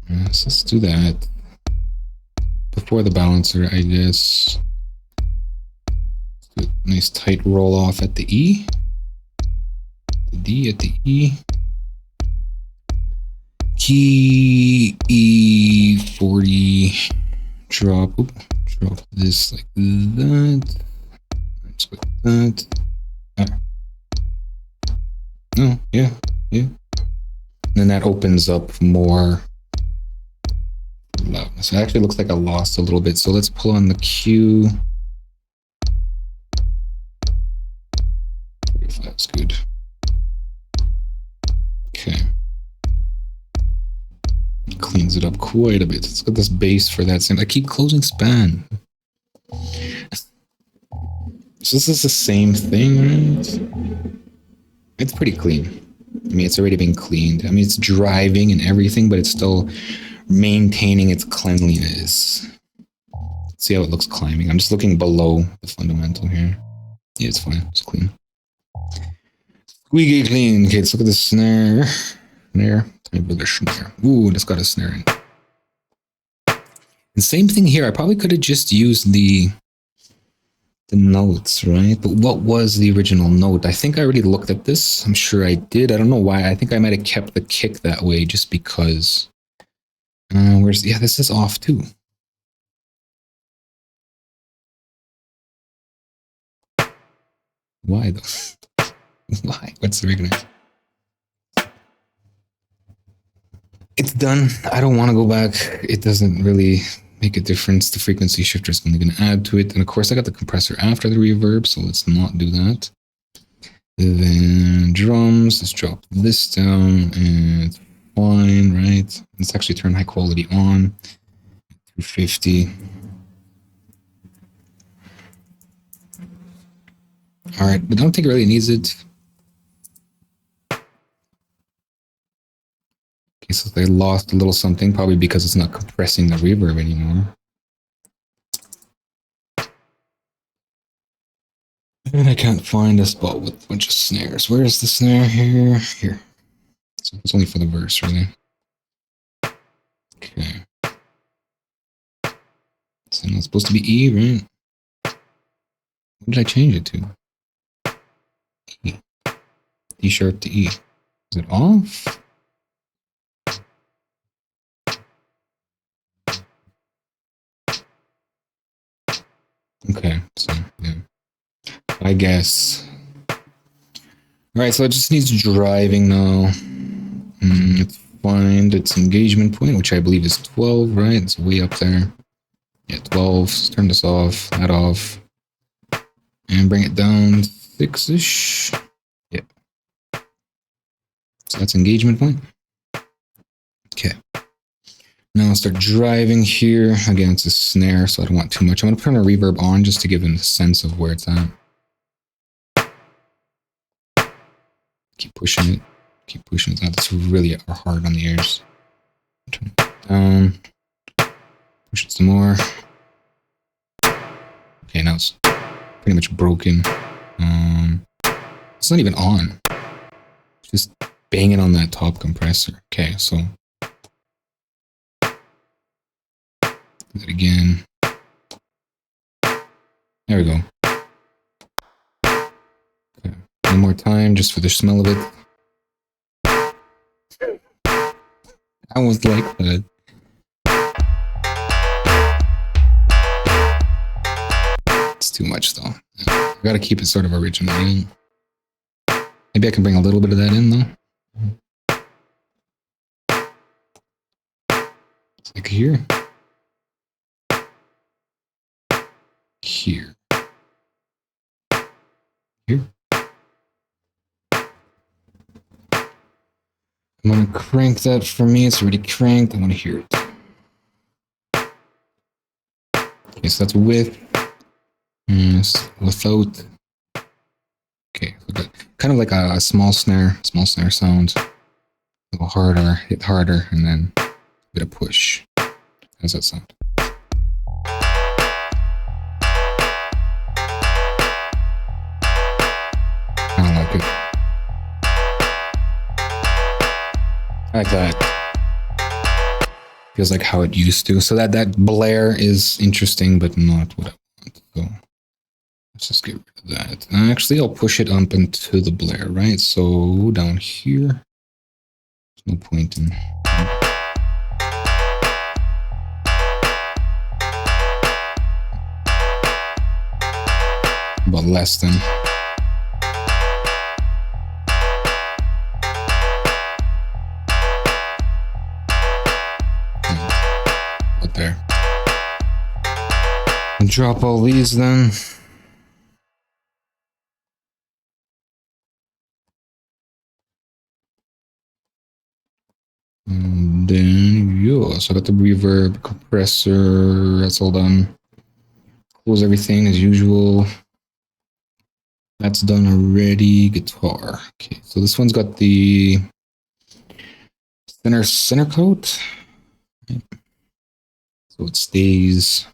Yes, let's do that. Before the balancer, I guess. Let's do a nice tight roll off at the E. The D at the E. Key E40. Drop this like that. Let's go like that. Oh, yeah. And then that opens up more loudness. It actually looks like I lost a little bit, so let's pull on the Q. If that's good. Okay. Cleans it up quite a bit. Let's get this bass for that same. I keep closing span. So this is the same thing, right? It's pretty clean. I mean, it's already been cleaned. I mean, it's driving and everything, but it's still maintaining its cleanliness. Let's see how it looks climbing. I'm just looking below the fundamental here. Yeah, it's fine. It's clean. Squeaky clean. Okay, let's look at the snare. Snare. Ooh, it's got a snare in. And same thing here. I probably could have just used the notes, right? But what was the original note? I think I already looked at this. I'm sure I did. I don't know why. I think I might have kept the kick that way just because. Yeah, this is off too. Why though? Why? What's the reason? It's done. I don't want to go back. It doesn't really make a difference. The frequency shifter is only going to add to it. And of course, I got the compressor after the reverb, so let's not do that. And then drums, let's drop this down, and it's fine, right? Let's actually turn high quality on. 250. All right, but I don't think it really needs it. Okay, so they lost a little something, probably because it's not compressing the reverb anymore. And I can't find a spot with a bunch of snares. Where is the snare here? Here. So it's only for the verse, really. Okay. So now it's supposed to be E, right? What did I change it to? E. D sharp to E. Is it off? Okay, so yeah. I guess. Alright, so it just needs driving now. Let's find its engagement point, which I believe is 12, right? It's way up there. Yeah, 12. Let's turn this off, that off. And bring it down 6-ish. Yeah. So that's engagement point. Okay. Now I'll start driving here. Again, it's a snare, so I don't want too much. I'm going to turn a reverb on just to give him a sense of where it's at. pushing it. Keep pushing it. That's really hard on the ears. Turn it down. Push it some more. Okay, now it's pretty much broken. It's not even on. It's just banging on that top compressor. Okay, so do that again. There we go. Okay. One more time, just for the smell of it. I was like that. It's too much though. I gotta keep it sort of original. Maybe I can bring a little bit of that in though. It's like here. Here. Here. I'm gonna crank that for me. It's already cranked. I want to hear it. Okay, so that's with. Yes, without. Okay, so kind of like a small snare sound. A little harder, hit harder, and then a bit of push. How's that sound? I don't like it. I like that. Feels like how it used to. So that blare is interesting, but not what I want. So let's just get rid of that. And actually, I'll push it up into the blare, right? So down here, there's no point in. About less than. Up there. And drop all these then. And then, yeah, so I got the reverb, compressor, that's all done. Close everything as usual. That's done already. Guitar. Okay, so this one's got the center coat. Right. So it stays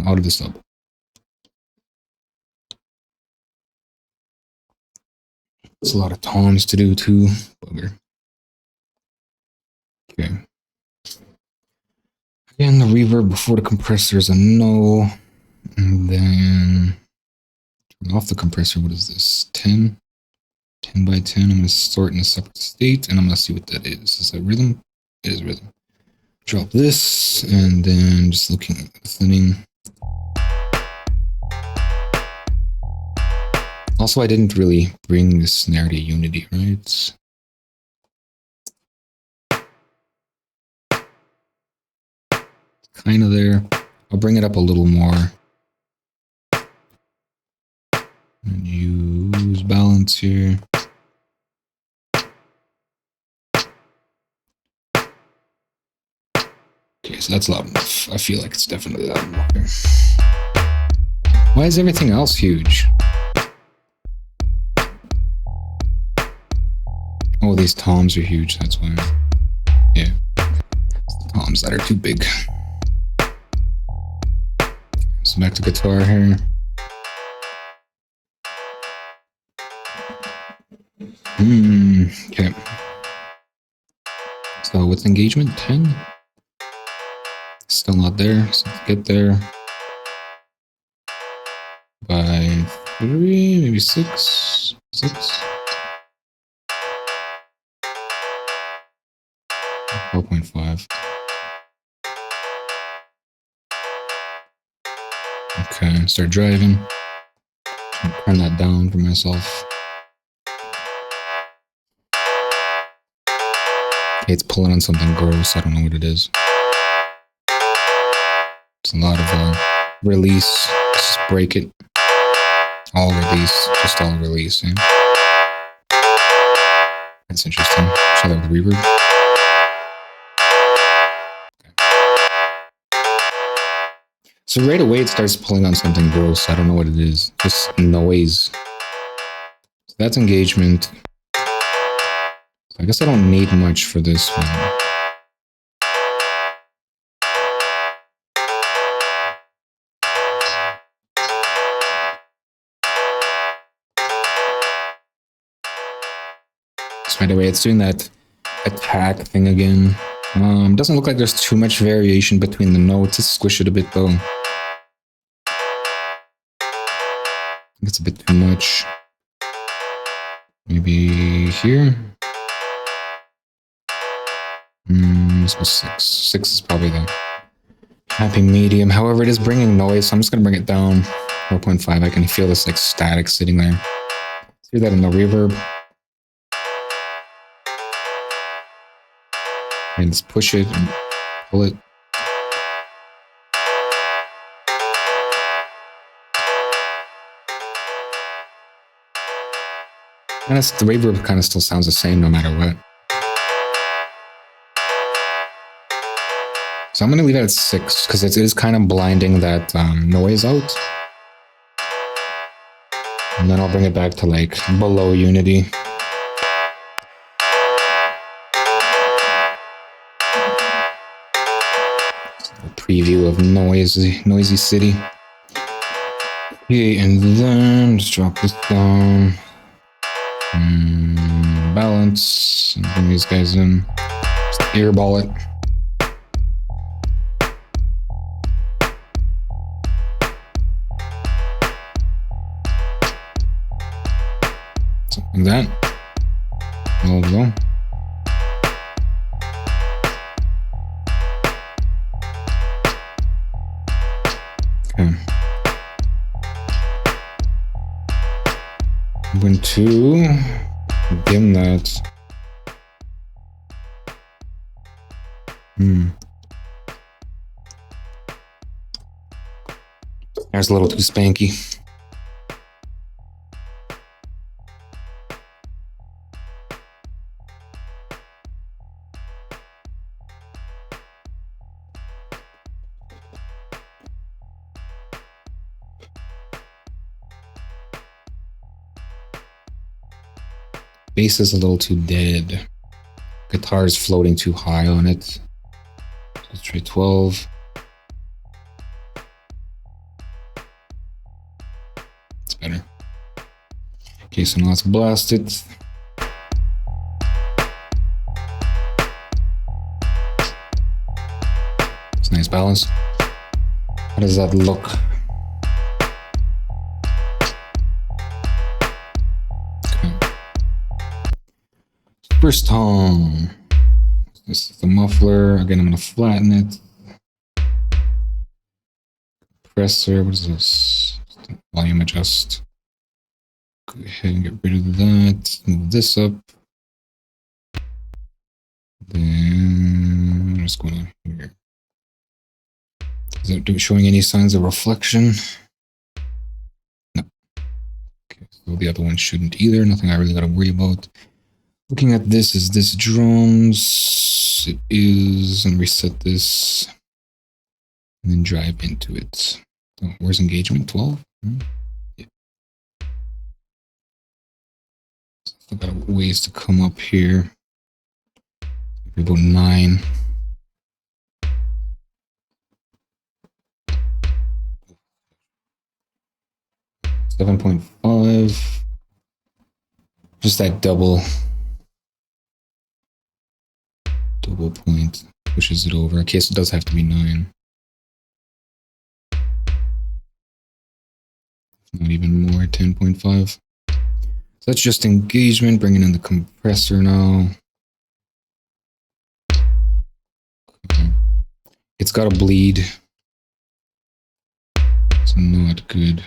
out of the sub. It's a lot of toms to do too. Bugger. Okay. Again, the reverb before the compressor is a no. And then turn off the compressor. What is this? 10? 10 by 10. I'm going to store it in a separate state and I'm going to see what that is. Is that rhythm? It is rhythm. Drop this and then just looking at the thinning. Also, I didn't really bring the snare to unity, right? Kind of there. I'll bring it up a little more. And use balance here. Okay, so that's loud enough. I feel like it's definitely loud enough here. Why is everything else huge? Oh, these toms are huge, that's why. Yeah. It's the toms that are too big. So back to guitar here. Okay. So with engagement 10. Still not there, so let's get there. By 3, maybe 6. 6. 4.5. Okay, start driving. Turn that down for myself. Okay, it's pulling on something gross. I don't know what it is. It's a lot of release. Just break it. All release. Just all release. Yeah. That's interesting. Should I have the reverb? So right away it starts pulling on something gross. I don't know what it is. Just noise. So that's engagement. So I guess I don't need much for this one. So by the way, it's doing that attack thing again. Doesn't look like there's too much variation between the notes. Let's squish it a bit though. I think it's a bit too much. Maybe here. Let's go 6. 6 is probably the happy medium. However, it is bringing noise, so I'm just gonna bring it down 4.5. I can feel this like static sitting there. See that in the reverb. And let's push it and pull it. And the reverb kind of still sounds the same no matter what. So I'm going to leave it at 6 because it is kind of blinding that noise out. And then I'll bring it back to like below unity. A preview of noisy city. Okay, and then let's drop this down. Balance. And bring these guys in. Just airball it. Something like that. There we go. Okay. I'm going to dim that. There's a little too spanky. Bass is a little too dead. Guitar is floating too high on it. Let's try 12. It's better. Okay, so now let's blast it. It's nice balance. How does that look? First tone. This is the muffler. Again, I'm going to flatten it. Compressor. What is this? Volume adjust. Go ahead and get rid of that. Move this up. Then what's going on here? Is it showing any signs of reflection? No. Okay, so the other one shouldn't either. Nothing I really got to worry about. Looking at this, is this drums? It is, and reset this, and then drive into it. Oh, where's engagement? 12? Yeah. Still got ways to come up here. About 9. $7.5. Just that double point pushes it over. Okay, so it does have to be 9. Not even more, 10.5. So that's just engagement, bringing in the compressor now. Okay. It's got to bleed. It's not good.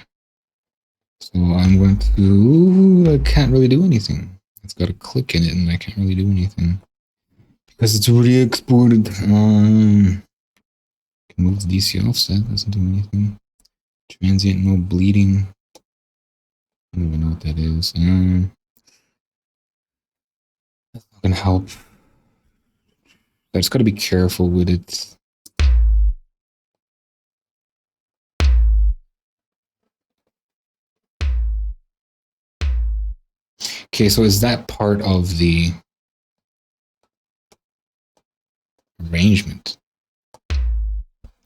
So I'm going to, I can't really do anything. It's got a click in it and I can't really do anything. Because it's already exported. Can move the DC offset, doesn't do anything. Transient, no bleeding. I don't even know what that is. That's not gonna help. I just gotta be careful with it. Okay, so is that part of the arrangement?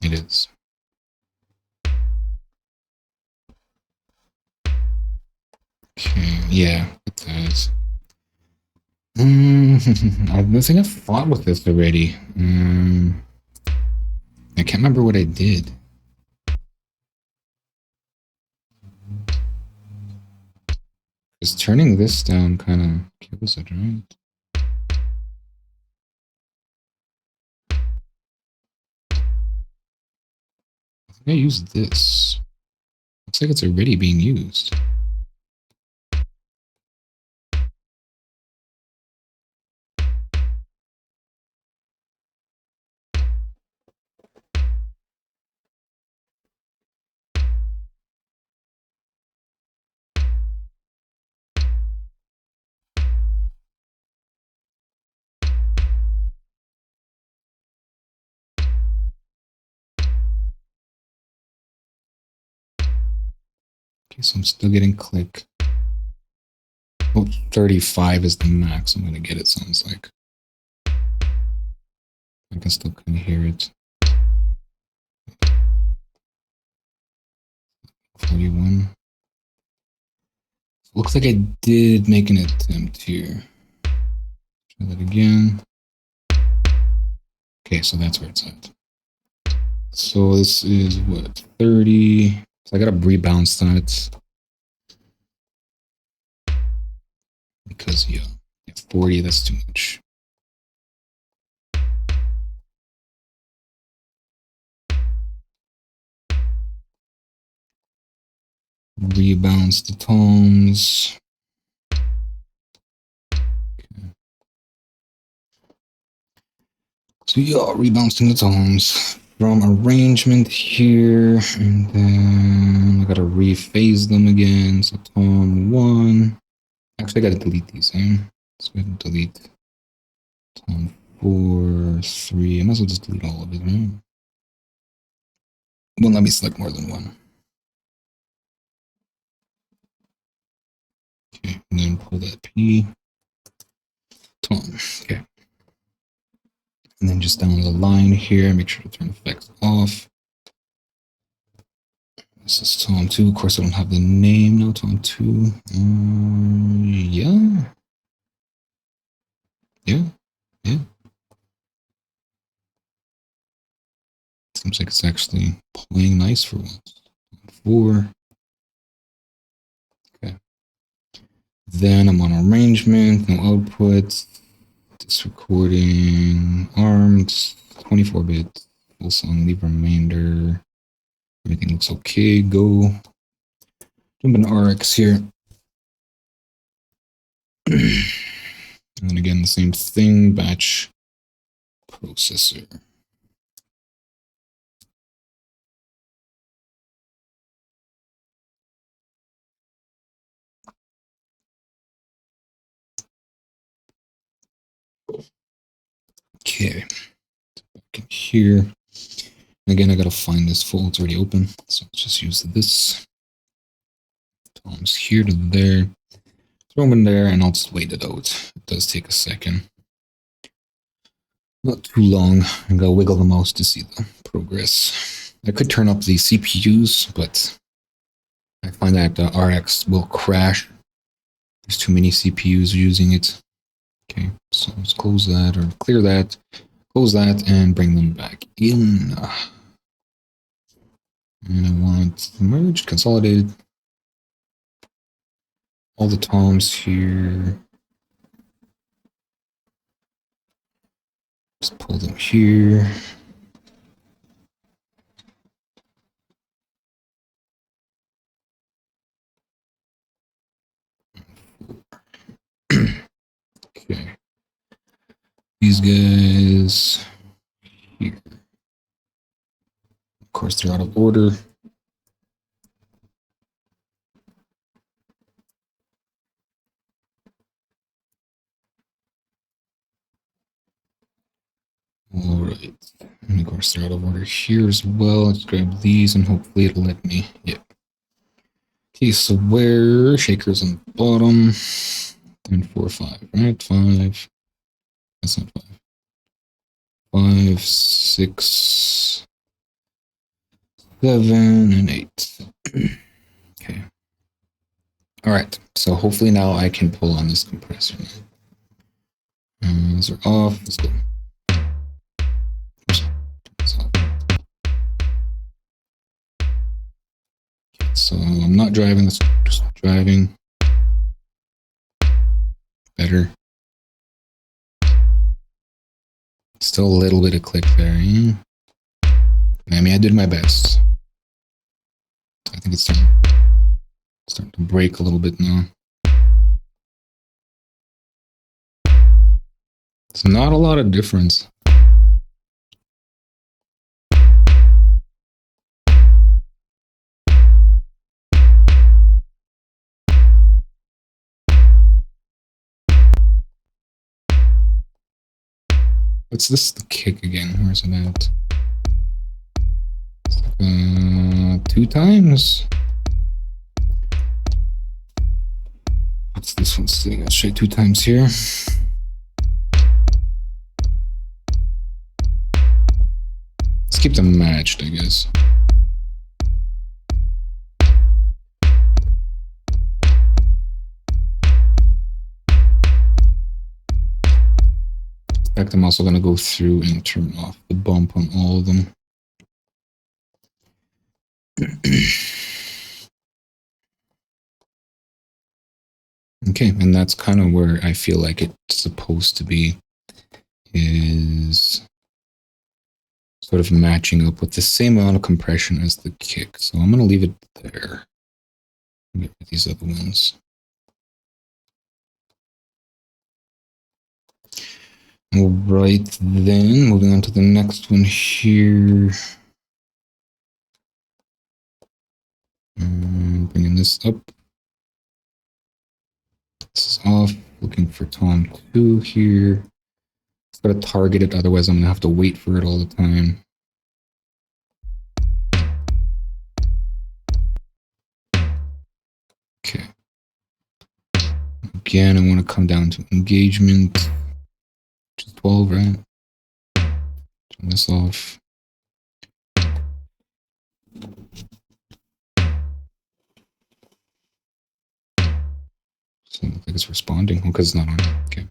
It is. Okay, yeah, it does. I think I've fought with this already. I can't remember what I did. Because turning this down kind of kills it, right? I think I used this. Looks like it's already being used. Okay, so I'm still getting click. Oh, 35 is the max I'm going to get, it sounds like. I can still kind of hear it. 41. Looks like I did make an attempt here. Try that again. Okay, so that's where it's at. So this is what, 30. So I gotta rebounce that. Because, yeah, 40, that's too much. Rebounce the tones. Okay. So yeah, rebouncing the tones from arrangement here, and then I gotta rephase them again. So tone 1. Actually, I gotta delete these, eh? So I can delete tone 4, 3. I might as well just delete all of it, right? Won't let me select more than one. Okay, and then pull that P. Tone. Okay. And then just down the line here, make sure to turn effects off. This is tone 2. Of course, I don't have the name now. Tone 2. Yeah. Yeah. Yeah. Seems like it's actually playing nice for once. 4. Okay. Then I'm on arrangement, no output. This recording armed, 24 bits, full song, leave remainder. Everything looks okay. Go. Jump in RX here. And then again, the same thing, batch processor. Okay, back in here. Again, I gotta find this folder. It's already open, so let's just use this. Tom's here to there. Throw them in there, and I'll just wait it out. It does take a second. Not too long. I gotta wiggle the mouse to see the progress. I could turn up the CPUs, but I find that RX will crash. There's too many CPUs using it. Okay, so let's close that or clear that, close that, and bring them back in. And I want merged, consolidated. All the toms here. Just pull them here. Okay. These guys here. Of course, they're out of order. All right. And of course, they're out of order here as well. Let's grab these and hopefully it'll let me. Yeah. Okay, so where shakers on the bottom. 5, right? 5. That's not 5. 5, 6, 7, and 8. Okay. All right. So hopefully now I can pull on this compressor. Those are off. Let's go. So I'm not driving. That's just driving. Better. Still a little bit of click there. Yeah? I mean, I did my best. I think it's starting to break a little bit now. It's not a lot of difference. What's this the kick again? Where's it at? 2 times. What's this one sitting at? Straight 2 times here. Let's keep them matched, I guess. In fact, I'm also going to go through and turn off the bump on all of them. Okay, and that's kind of where I feel like it's supposed to be, is sort of matching up with the same amount of compression as the kick. So I'm going to leave it there. Get rid of these other ones. All right, then moving on to the next one here. Bringing this up. This is off. Looking for Tom 2 here. Just gotta target it, otherwise I'm gonna have to wait for it all the time. Okay. Again, I want to come down to engagement, which is 12, right? Turn this off. So I think it's responding because it's not on. Okay.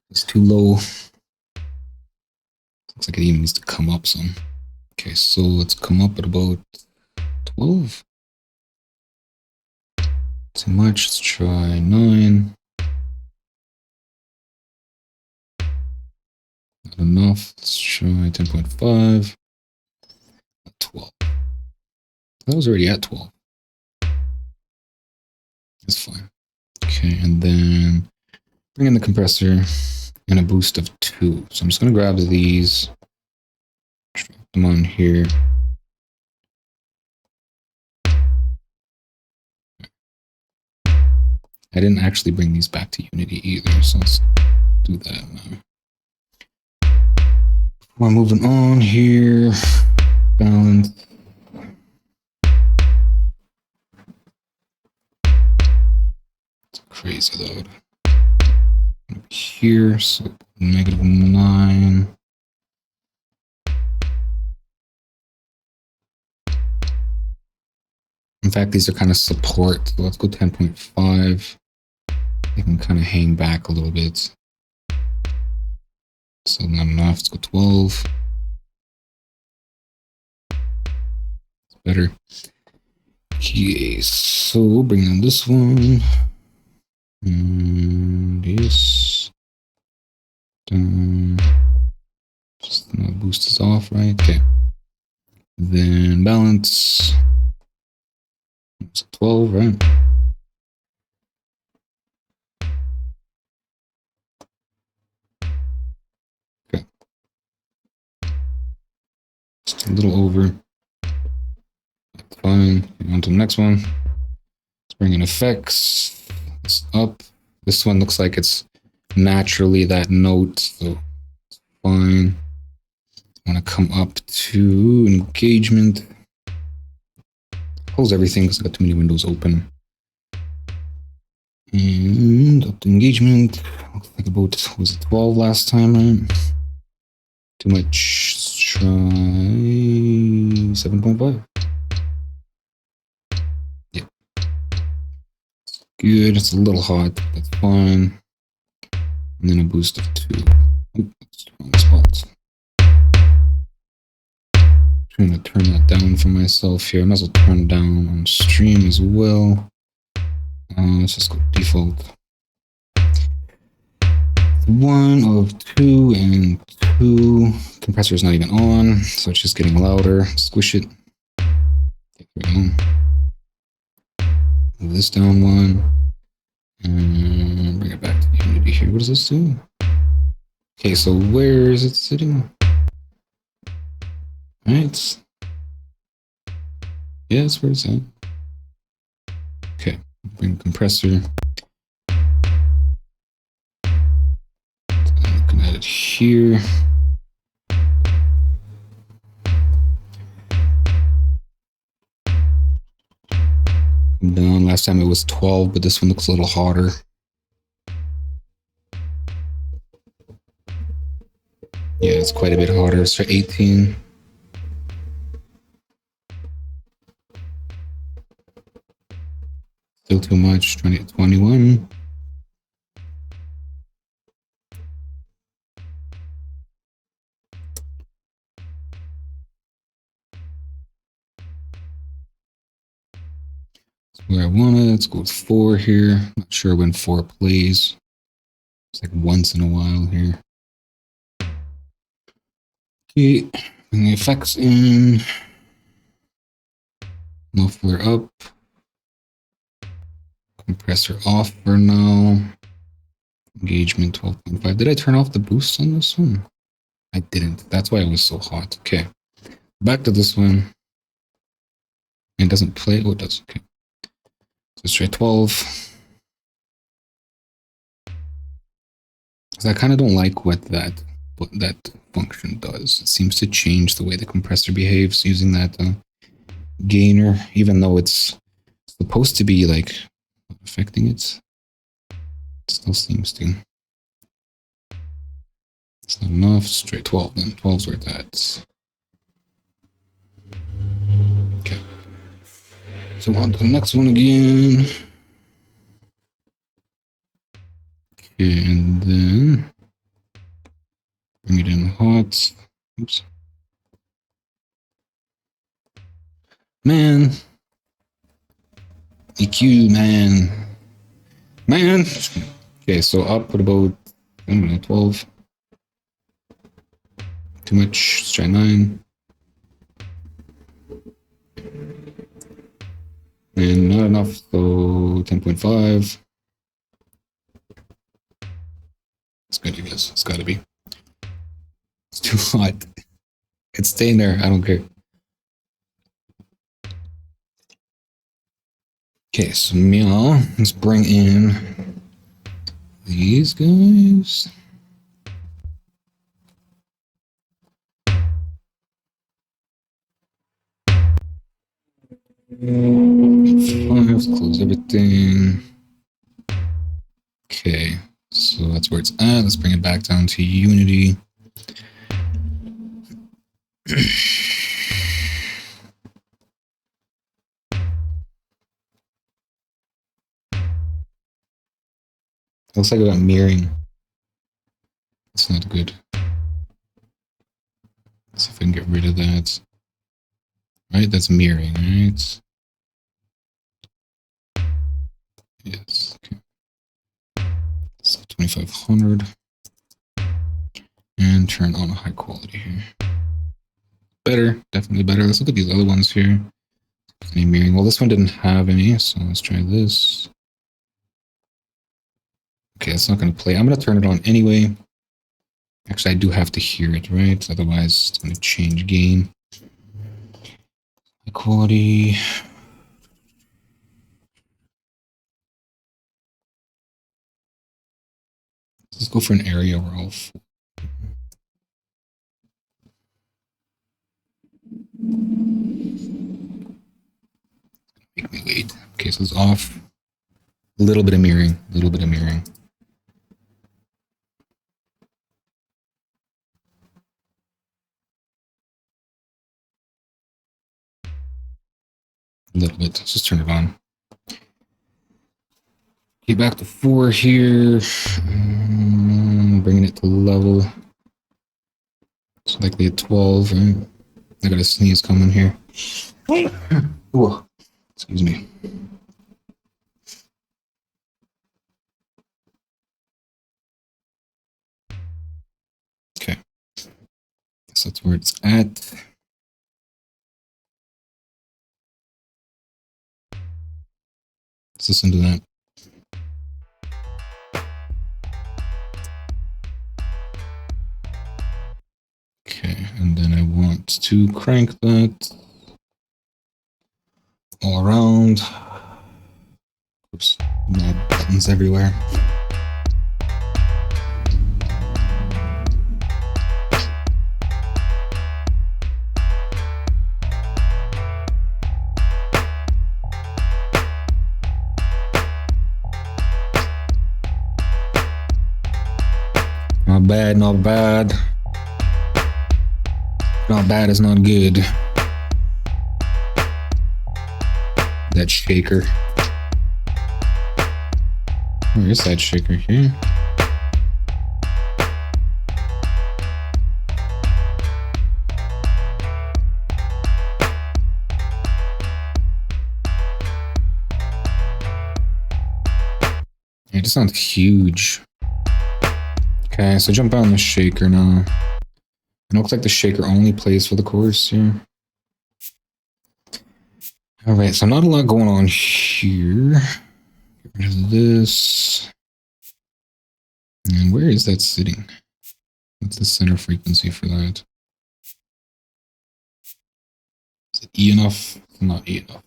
It's too low. Looks like it even needs to come up some. Okay, so let's come up at about 12. Too much. Let's try 9. Not enough. Let's try 10.5. 12. That was already at 12. That's fine. Okay, and then bring in the compressor and a boost of 2. So I'm just going to grab these, drop them on here. I didn't actually bring these back to Unity either, so let's do that now. We're moving on here. Balance. It's crazy loud. Here, so -9. In fact, these are kind of support, so let's go 10.5. They can kind of hang back a little bit. So not enough, let's go 12. It's better. Okay, so bring in this one. And this. Just the boost is off, right? Okay. Then balance. It's 12, right? Okay. Just a little over. That's fine. On to the next one. Let's bring in effects. It's up. This one looks like it's naturally that note, so it's fine. I want to come up to engagement. Close everything because I've got too many windows open. And up to engagement. Looks like about, was it 12 last time, right? Too much. Try 7.5. Yeah. Good. It's a little hot. That's fine. And then a boost of 2. Oop, that's the wrong spot. Trying to turn that down for myself here. I might as well turn it down on stream as well. Let's just go default. 1 of 2 and 2. Compressor is not even on, so it's just getting louder. Squish it. There we go. Move this down 1. And bring it back to Unity here. What does this do? Okay, so where is it sitting? Right. Yeah, that's where it's at. Okay, bring the compressor. Looking at it here. Down. Last time it was 12, but this one looks a little hotter. Yeah, it's quite a bit hotter. It's 18. Still too much. 20, 21. That's where I want it. Let's go with 4 here. Not sure when 4 plays. It's like once in a while here. Okay, bring the effects in. Muffler up. Compressor off for now. Engagement 12.5. Did I turn off the boost on this one? I didn't. That's why it was so hot. Okay. Back to this one. It doesn't play. Oh, it does. Okay. So let's try 12. Because I kind of don't like what that function does. It seems to change the way the compressor behaves using that gainer, even though it's supposed to be like affecting it. It still seems to. It's not enough. Straight 12 then. 12's where it's at. Okay. So on to the next one again. Okay, and then bring it in hot. Oops. Man. EQ, man. Man. Okay, so output about, I don't know, 12. Too much. Let's try 9. And not enough, so 10.5. It's good, I guess. It's gotta be. It's too hot. It's staying there. I don't care. Okay, so meow. Let's bring in these guys. Let's close everything. Okay, so that's where it's at. Let's bring it back down to Unity. Looks like I got mirroring. That's not good. Let's see if I can get rid of that. Right, that's mirroring, right? Yes, okay. So 2500. And turn on high quality here. Better, definitely better. Let's look at these other ones here. Any mirroring? Well, this one didn't have any, so let's try this. Okay, it's not going to play. I'm going to turn it on anyway. Actually, I do have to hear it, right? Otherwise, it's going to change gain. High quality. Let's go for an area where I'll... Make me wait. Okay, so it's off. A little bit of mirroring. A little bit of mirroring. A little bit. Let's just turn it on. Get back to 4 here. Bringing it to level. It's likely at 12. Right? I got a sneeze coming here. Ooh, excuse me. Okay. So that's where it's at. Let's listen to that. Okay, and then I want to crank that all around. Oops, buttons everywhere. Not bad, not bad. Not bad is not good. That shaker. Where is that shaker here? It just sounds huge. Okay, so jump on the shaker now. It looks like the shaker only plays for the chorus here. Alright, so not a lot going on here. Get rid of this. And where is that sitting? What's the center frequency for that? Is it E enough? It's not E enough.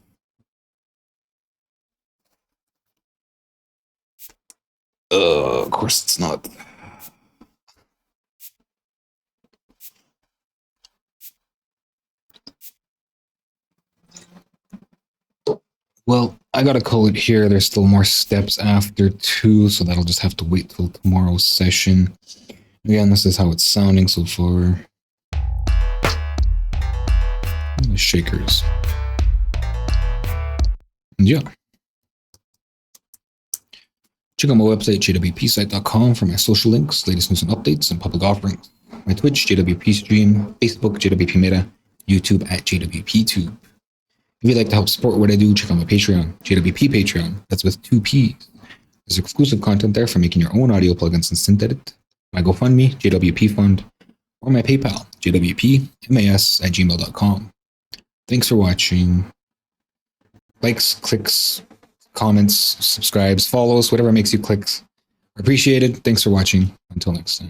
Of course it's not. Well, I gotta call it here. There's still more steps after 2, so that'll just have to wait till tomorrow's session. Again, this is how it's sounding so far. The shakers. And yeah. Check out my website, JWPsite.com, for my social links, latest news and updates, and public offerings. My Twitch, JWP Stream, Facebook, JWP Meta, YouTube at JWPTube. If you'd like to help support what I do, check out my Patreon, JWP Patreon. That's with 2 P's. There's exclusive content there for making your own audio plugins and synth edit. My GoFundMe, JWP Fund, or my PayPal, jwpmas@gmail.com. Thanks for watching. Likes, clicks, comments, subscribes, follows, whatever makes you clicks. Appreciate it. Thanks for watching. Until next time.